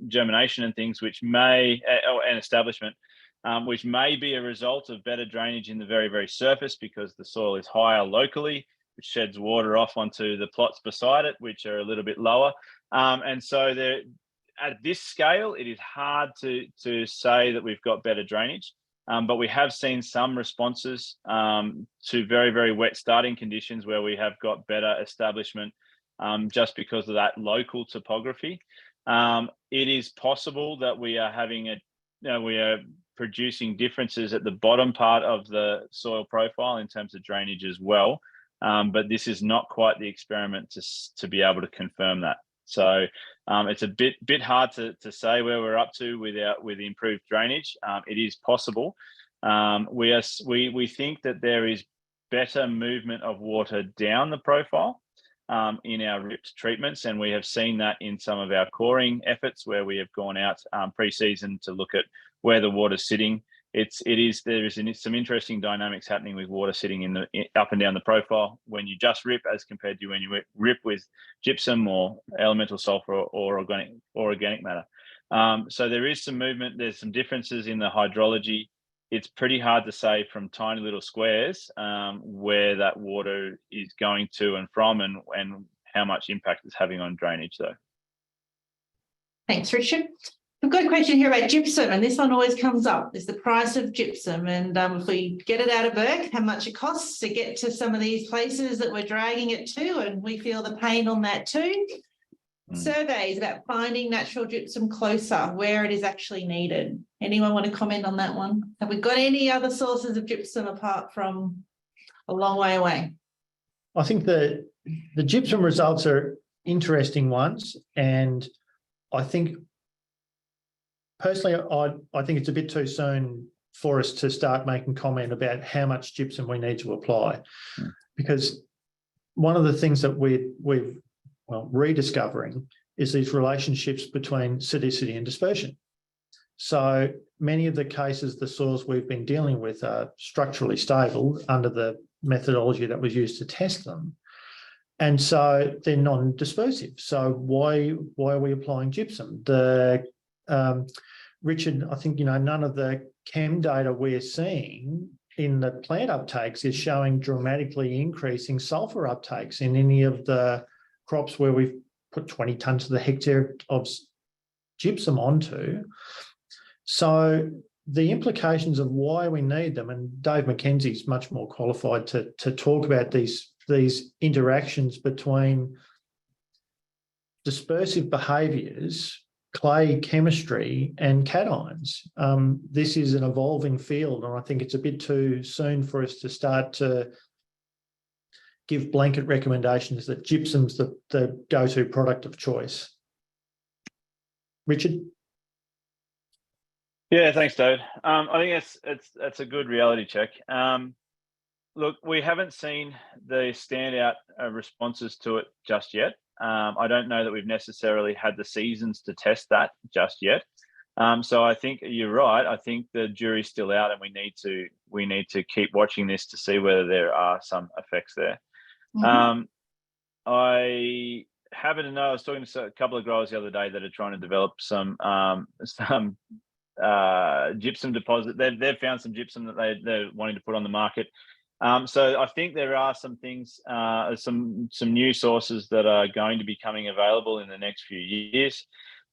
germination and things, which may, and establishment, which may be a result of better drainage in the very, very surface because the soil is higher locally, which sheds water off onto the plots beside it, which are a little bit lower. And so at this scale, it is hard to say that we've got better drainage. But we have seen some responses to very, very wet starting conditions where we have got better establishment just because of that local topography. It is possible that we are having we are producing differences at the bottom part of the soil profile in terms of drainage as well. But this is not quite the experiment to be able to confirm that. So it's a bit hard to say where we're up to with improved drainage. It is possible. We think that there is better movement of water down the profile in our ripped treatments, and we have seen that in some of our coring efforts where we have gone out pre-season to look at where the water's sitting there is some interesting dynamics happening with water sitting in the up and down the profile when you just rip as compared to when you rip with gypsum or elemental sulfur or organic matter. So there is some movement. There's some differences in the hydrology. It's pretty hard to say from tiny little squares where that water is going to and from, and how much impact it's having on drainage, though. Thanks, Richard. I've got a question here about gypsum, and this one always comes up, is the price of gypsum. And if we get it out of Bourke, how much it costs to get to some of these places that we're dragging it to, and we feel the pain on that too. Surveys about finding natural gypsum closer, where it is actually needed. Anyone want to comment on that one? Have we got any other sources of gypsum apart from a long way away? I think the gypsum results are interesting ones, and I think personally, I think it's a bit too soon for us to start making comment about how much gypsum we need to apply, because one of the things that we're rediscovering is these relationships between sidicity and dispersion. So many of the cases, the soils we've been dealing with are structurally stable under the methodology that was used to test them. And so they're non-dispersive. So why are we applying gypsum? Richard, I think, none of the chem data we're seeing in the plant uptakes is showing dramatically increasing sulfur uptakes in any of the crops where we've put 20 tonnes to the hectare of gypsum onto. So the implications of why we need them, and Dave McKenzie's much more qualified to talk about these interactions between dispersive behaviours, clay chemistry and cations. This is an evolving field, and I think it's a bit too soon for us to start to give blanket recommendations that gypsum's the go-to product of choice. Richard? Yeah, thanks, Dave. I think that's a good reality check. Look, we haven't seen the standout responses to it just yet. I don't know that we've necessarily had the seasons to test that just yet. So I think you're right. I think the jury's still out, and we need to keep watching this to see whether there are some effects there. I happen to know I was talking to a couple of growers the other day that are trying to develop some gypsum deposit. They've found some gypsum that they're wanting to put on the market. So I think there are some things, some new sources that are going to be coming available in the next few years.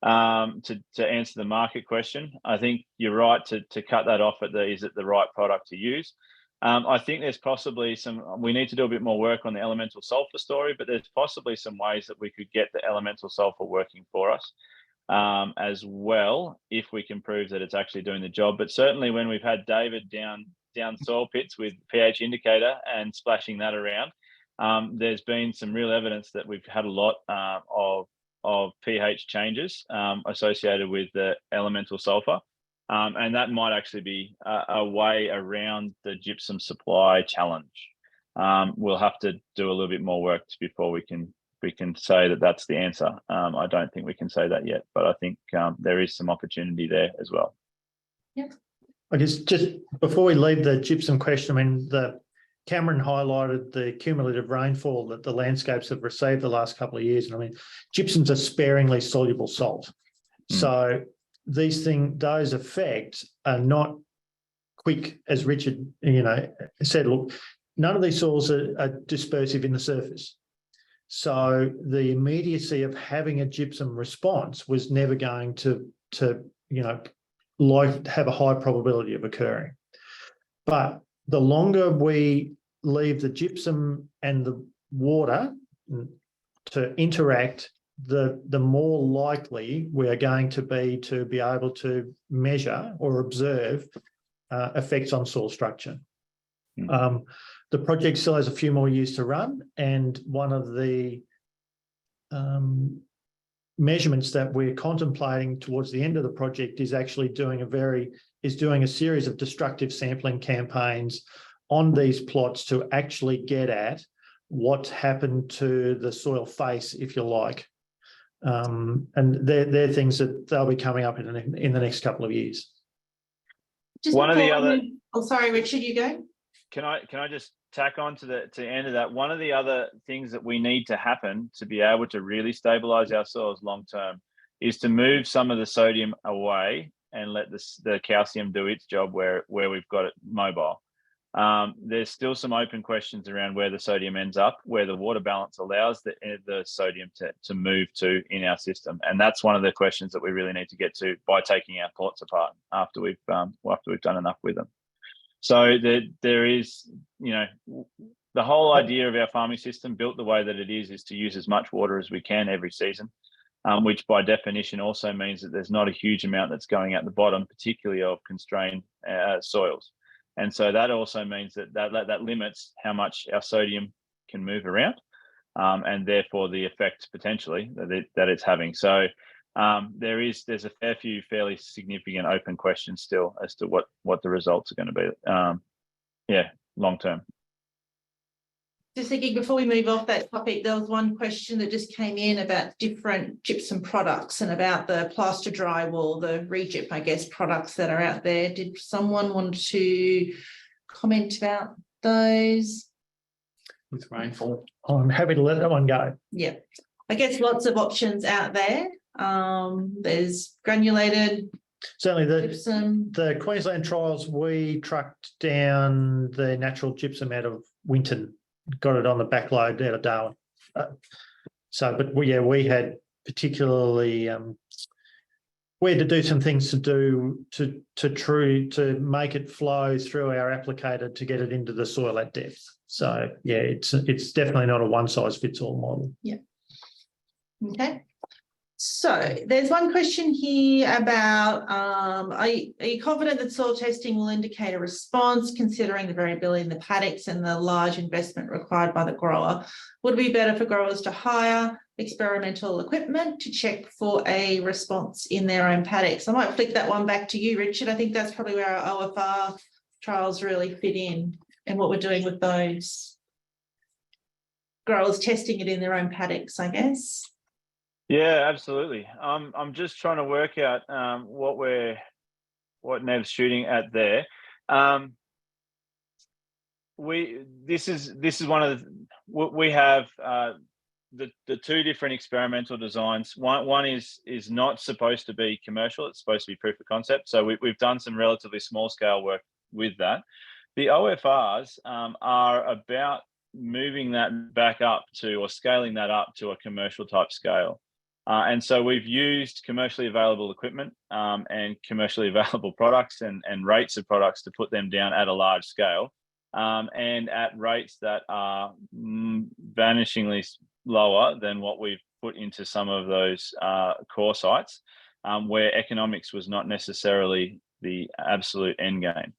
To answer the market question, I think you're right to cut that off at is it the right product to use? I think there's possibly we need to do a bit more work on the elemental sulfur story, but there's possibly some ways that we could get the elemental sulfur working for us as well, if we can prove that it's actually doing the job. But certainly when we've had David down soil pits with pH indicator and splashing that around, there's been some real evidence that we've had a lot of pH changes associated with the elemental sulfur. And that might actually be a way around the gypsum supply challenge. We'll have to do a little bit more work before we can say that that's the answer. I don't think we can say that yet, but I think there is some opportunity there as well. Yeah. I guess just before we leave the gypsum question, I mean, Cameron highlighted the cumulative rainfall that the landscapes have received the last couple of years. And I mean, gypsum's a sparingly soluble salt. So those effects are not quick, as Richard, said. Look, none of these soils are dispersive in the surface. So the immediacy of having a gypsum response was never going to have a high probability of occurring. But the longer we leave the gypsum and the water to interact, the more likely we are going to be able to measure or observe effects on soil structure. The project still has a few more years to run, and one of the measurements that we're contemplating towards the end of the project is actually doing a series of destructive sampling campaigns on these plots to actually get at what's happened to the soil face, if you like. And they're things that they'll be coming up in the next couple of years. Just One of the before we other- move- Oh, sorry, Richard, you go. Can I just tack on to the end of that? One of the other things that we need to happen to be able to really stabilize our soils long term is to move some of the sodium away and let the calcium do its job where we've got it mobile. There's still some open questions around where the sodium ends up, where the water balance allows the sodium to move to in our system, and that's one of the questions that we really need to get to by taking our plots apart after we've done enough with them. So there is, the whole idea of our farming system built the way that it is to use as much water as we can every season, which by definition also means that there's not a huge amount that's going at the bottom, particularly of constrained soils. And so that also means that limits how much our sodium can move around, and therefore the effect potentially that it's having. So there's a fair few fairly significant open questions still as to what the results are going to be, long term. Just thinking before we move off that topic, there was one question that just came in about different gypsum products and about the plaster drywall, the regyp, I guess, products that are out there. Did someone want to comment about those? With rainfall. I'm happy to let that one go. Yeah, I guess lots of options out there. There's granulated Certainly gypsum. the Queensland trials, we trucked down the natural gypsum out of Winton, got it on the back load out of Darwin. But we had particularly we had to do some things to make it flow through our applicator to get it into the soil at depth. So it's definitely not a one size fits all model. Yeah. Okay. So there's one question here about, are you confident that soil testing will indicate a response considering the variability in the paddocks and the large investment required by the grower? Would it be better for growers to hire experimental equipment to check for a response in their own paddocks? I might flick that one back to you, Richard. I think that's probably where our OFR trials really fit in and what we're doing with those. Growers testing it in their own paddocks, I guess. Yeah, absolutely. I'm just trying to work out what Nev's shooting at there. This is one of we have the two different experimental designs. One is not supposed to be commercial; it's supposed to be proof of concept. So we've done some relatively small scale work with that. The OFRs are about moving that back up to, or scaling that up to, a commercial type scale. And so we've used commercially available equipment and commercially available products and rates of products to put them down at a large scale and at rates that are vanishingly lower than what we've put into some of those core sites where economics was not necessarily the absolute end game.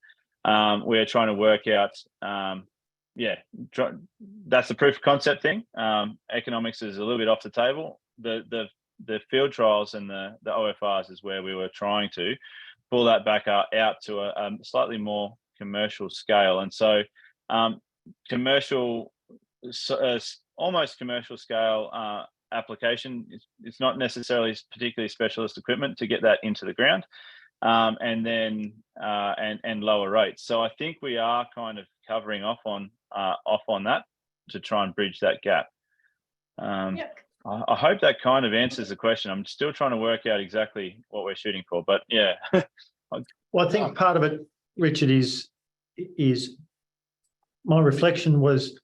We're trying to work out, that's the proof of concept thing. Economics is a little bit off the table. The field trials and the OFRs is where we were trying to pull that back out to a slightly more commercial scale. And so almost commercial scale application, it's not necessarily particularly specialist equipment to get that into the ground and then lower rates. So I think we are kind of covering off on that to try and bridge that gap. I hope that kind of answers the question. I'm still trying to work out exactly what we're shooting for, but yeah. Well, I think part of it, Richard, is my reflection was,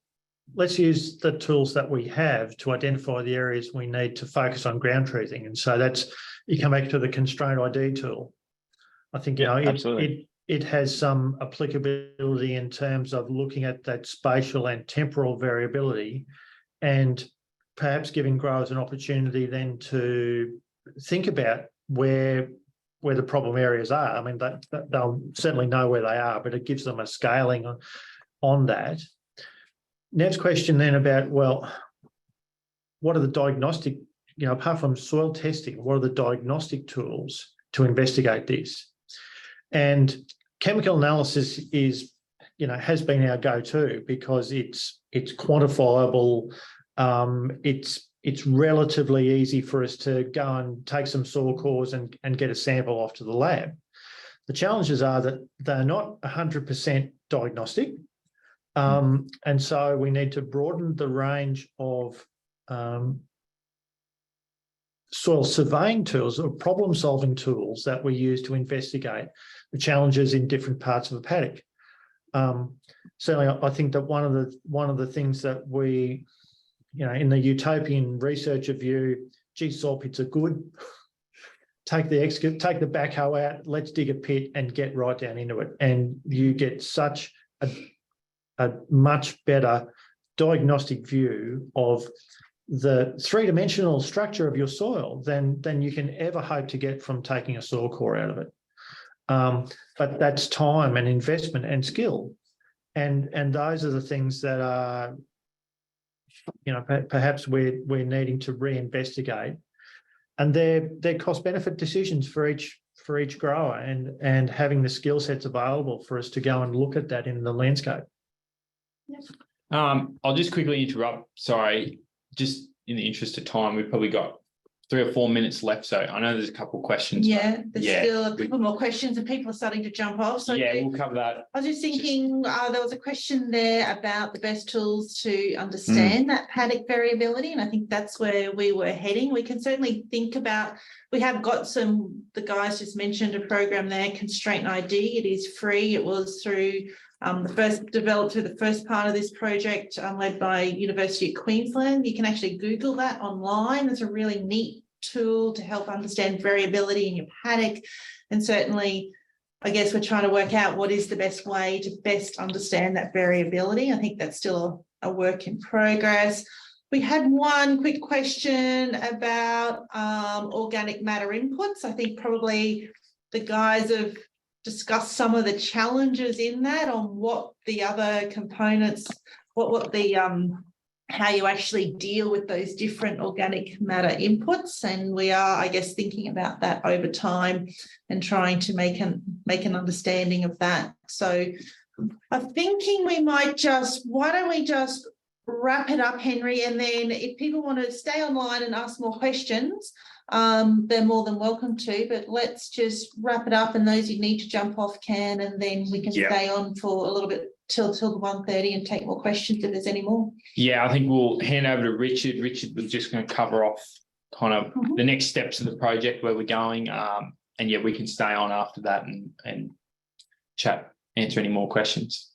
let's use the tools that we have to identify the areas we need to focus on ground truthing. And so you come back to the constraint ID tool. I think, it has some applicability in terms of looking at that spatial and temporal variability and perhaps giving growers an opportunity then to think about where the problem areas are. I mean, they'll certainly know where they are, but it gives them a scaling on that. Next question then about, well, what are the diagnostic, apart from soil testing, what are the diagnostic tools to investigate this? And chemical analysis is, has been our go-to because it's quantifiable. It's relatively easy for us to go and take some soil cores and get a sample off to the lab. The challenges are that they're not 100% diagnostic. And so we need to broaden the range of soil surveying tools or problem-solving tools that we use to investigate the challenges in different parts of a paddock. Certainly, I think that one of the things that we, in the utopian researcher view, gee, soil pits are good. Take the backhoe out, let's dig a pit and get right down into it. And you get such a much better diagnostic view of the three-dimensional structure of your soil than you can ever hope to get from taking a soil core out of it. But that's time and investment and skill. And those are the things that are, perhaps we're needing to reinvestigate. And they're cost-benefit decisions for each grower, and having the skill sets available for us to go and look at that in the landscape. Yep. I'll just quickly interrupt. Sorry, just in the interest of time, we've probably got 3 or 4 minutes left. So I know there's a couple of questions. Yeah, there's still a couple more questions and people are starting to jump off. So yeah, we'll cover that. I was just thinking, there was a question there about the best tools to understand that paddock variability. And I think that's where we were heading. We can certainly think about, we have got the guys just mentioned a program there, Constraint ID. It is free. It was through developed through the first part of this project, led by University of Queensland. You can actually Google that online. It's a really neat tool to help understand variability in your paddock. And certainly, I guess we're trying to work out what is the best way to best understand that variability. I think that's still a work in progress. We had one quick question about organic matter inputs. I think probably the guys have discuss some of the challenges in that, on what the other components, how you actually deal with those different organic matter inputs. And we are, I guess, thinking about that over time and trying to make an understanding of that. So I'm thinking why don't we just wrap it up, Henry, and then if people want to stay online and ask more questions, they're more than welcome to, but let's just wrap it up, and those who need to jump off can, and then we can stay on for a little bit till 1:30 and take more questions if there's any more. Yeah, I think we'll hand over to Richard. Richard was just going to cover off kind of the next steps of the project, where we're going. And we can stay on after that and chat, answer any more questions.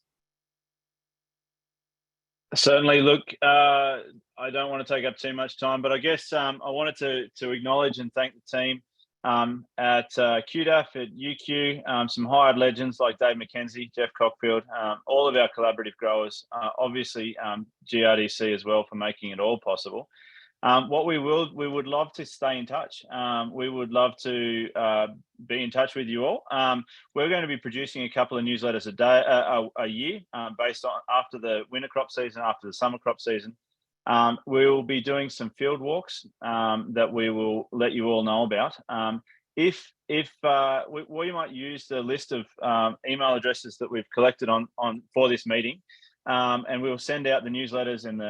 Certainly. Look, I don't want to take up too much time, but I guess I wanted to acknowledge and thank the team at QDAF, at UQ, some hired legends like Dave McKenzie, Jeff Cockfield, all of our collaborative growers, obviously GRDC as well for making it all possible. We would love to stay in touch. We would love to be in touch with you all. We're going to be producing a couple of newsletters a year, based on after the winter crop season, after the summer crop season. We will be doing some field walks that we will let you all know about. If we might use the list of email addresses that we've collected on for this meeting. And we'll send out the newsletters and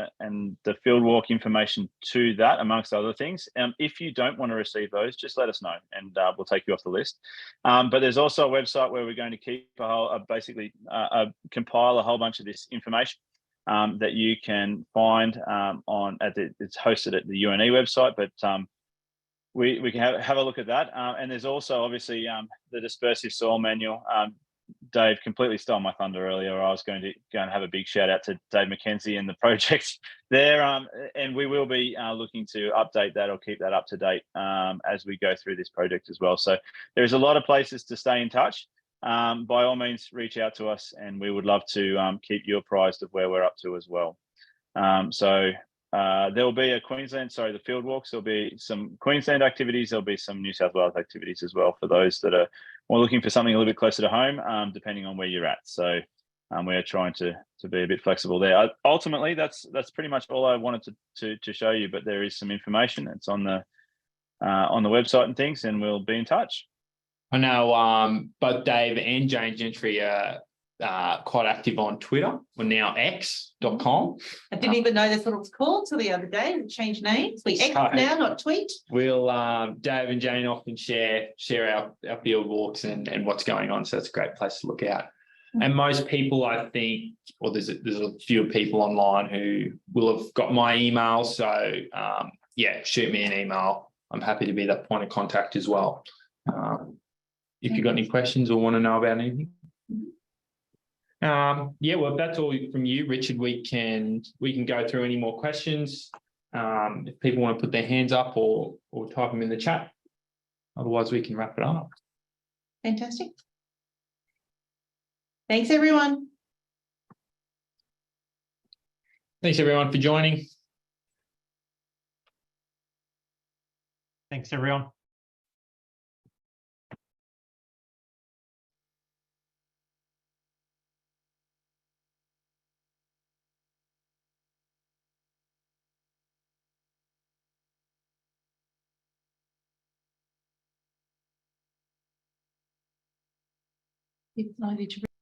the field walk information to that, amongst other things. If you don't want to receive those, just let us know, and we'll take you off the list. But there's also a website where we're going to keep compile a whole bunch of this information that you can find it's hosted at the UNE website, but we can have a look at that. And there's also obviously the dispersive soil manual. Dave completely stole my thunder earlier. I was going to go and have a big shout out to Dave McKenzie and the project there. And we will be looking to update that or keep that up to date as we go through this project as well. So there's a lot of places to stay in touch. By all means, reach out to us, and we would love to keep you apprised of where we're up to as well. There will be the field walks. There'll be some Queensland activities. There'll be some New South Wales activities as well for those that are more looking for something a little bit closer to home, depending on where you're at. So we are trying to be a bit flexible there. Ultimately, that's pretty much all I wanted to show you. But there is some information. It's on the website and things, and we'll be in touch. I know both Dave and Jane Gentry are quite active on Twitter. We're now x.com. I didn't even know that's what it was called till the other day. We changed names. We X So- now, not tweet. We'll Dave and Jane often share our field walks and what's going on. So it's a great place to look out. And most people, I think, or there's a few people online who will have got my email. So yeah, shoot me an email. I'm happy to be that point of contact as well. If you've got any questions or want to know about anything. Yeah, well, if that's all from you, Richard, we can go through any more questions. If people want to put their hands up or type them in the chat. Otherwise, we can wrap it up. Fantastic. Thanks, everyone. Thanks, everyone, for joining. Thanks, everyone. If I need to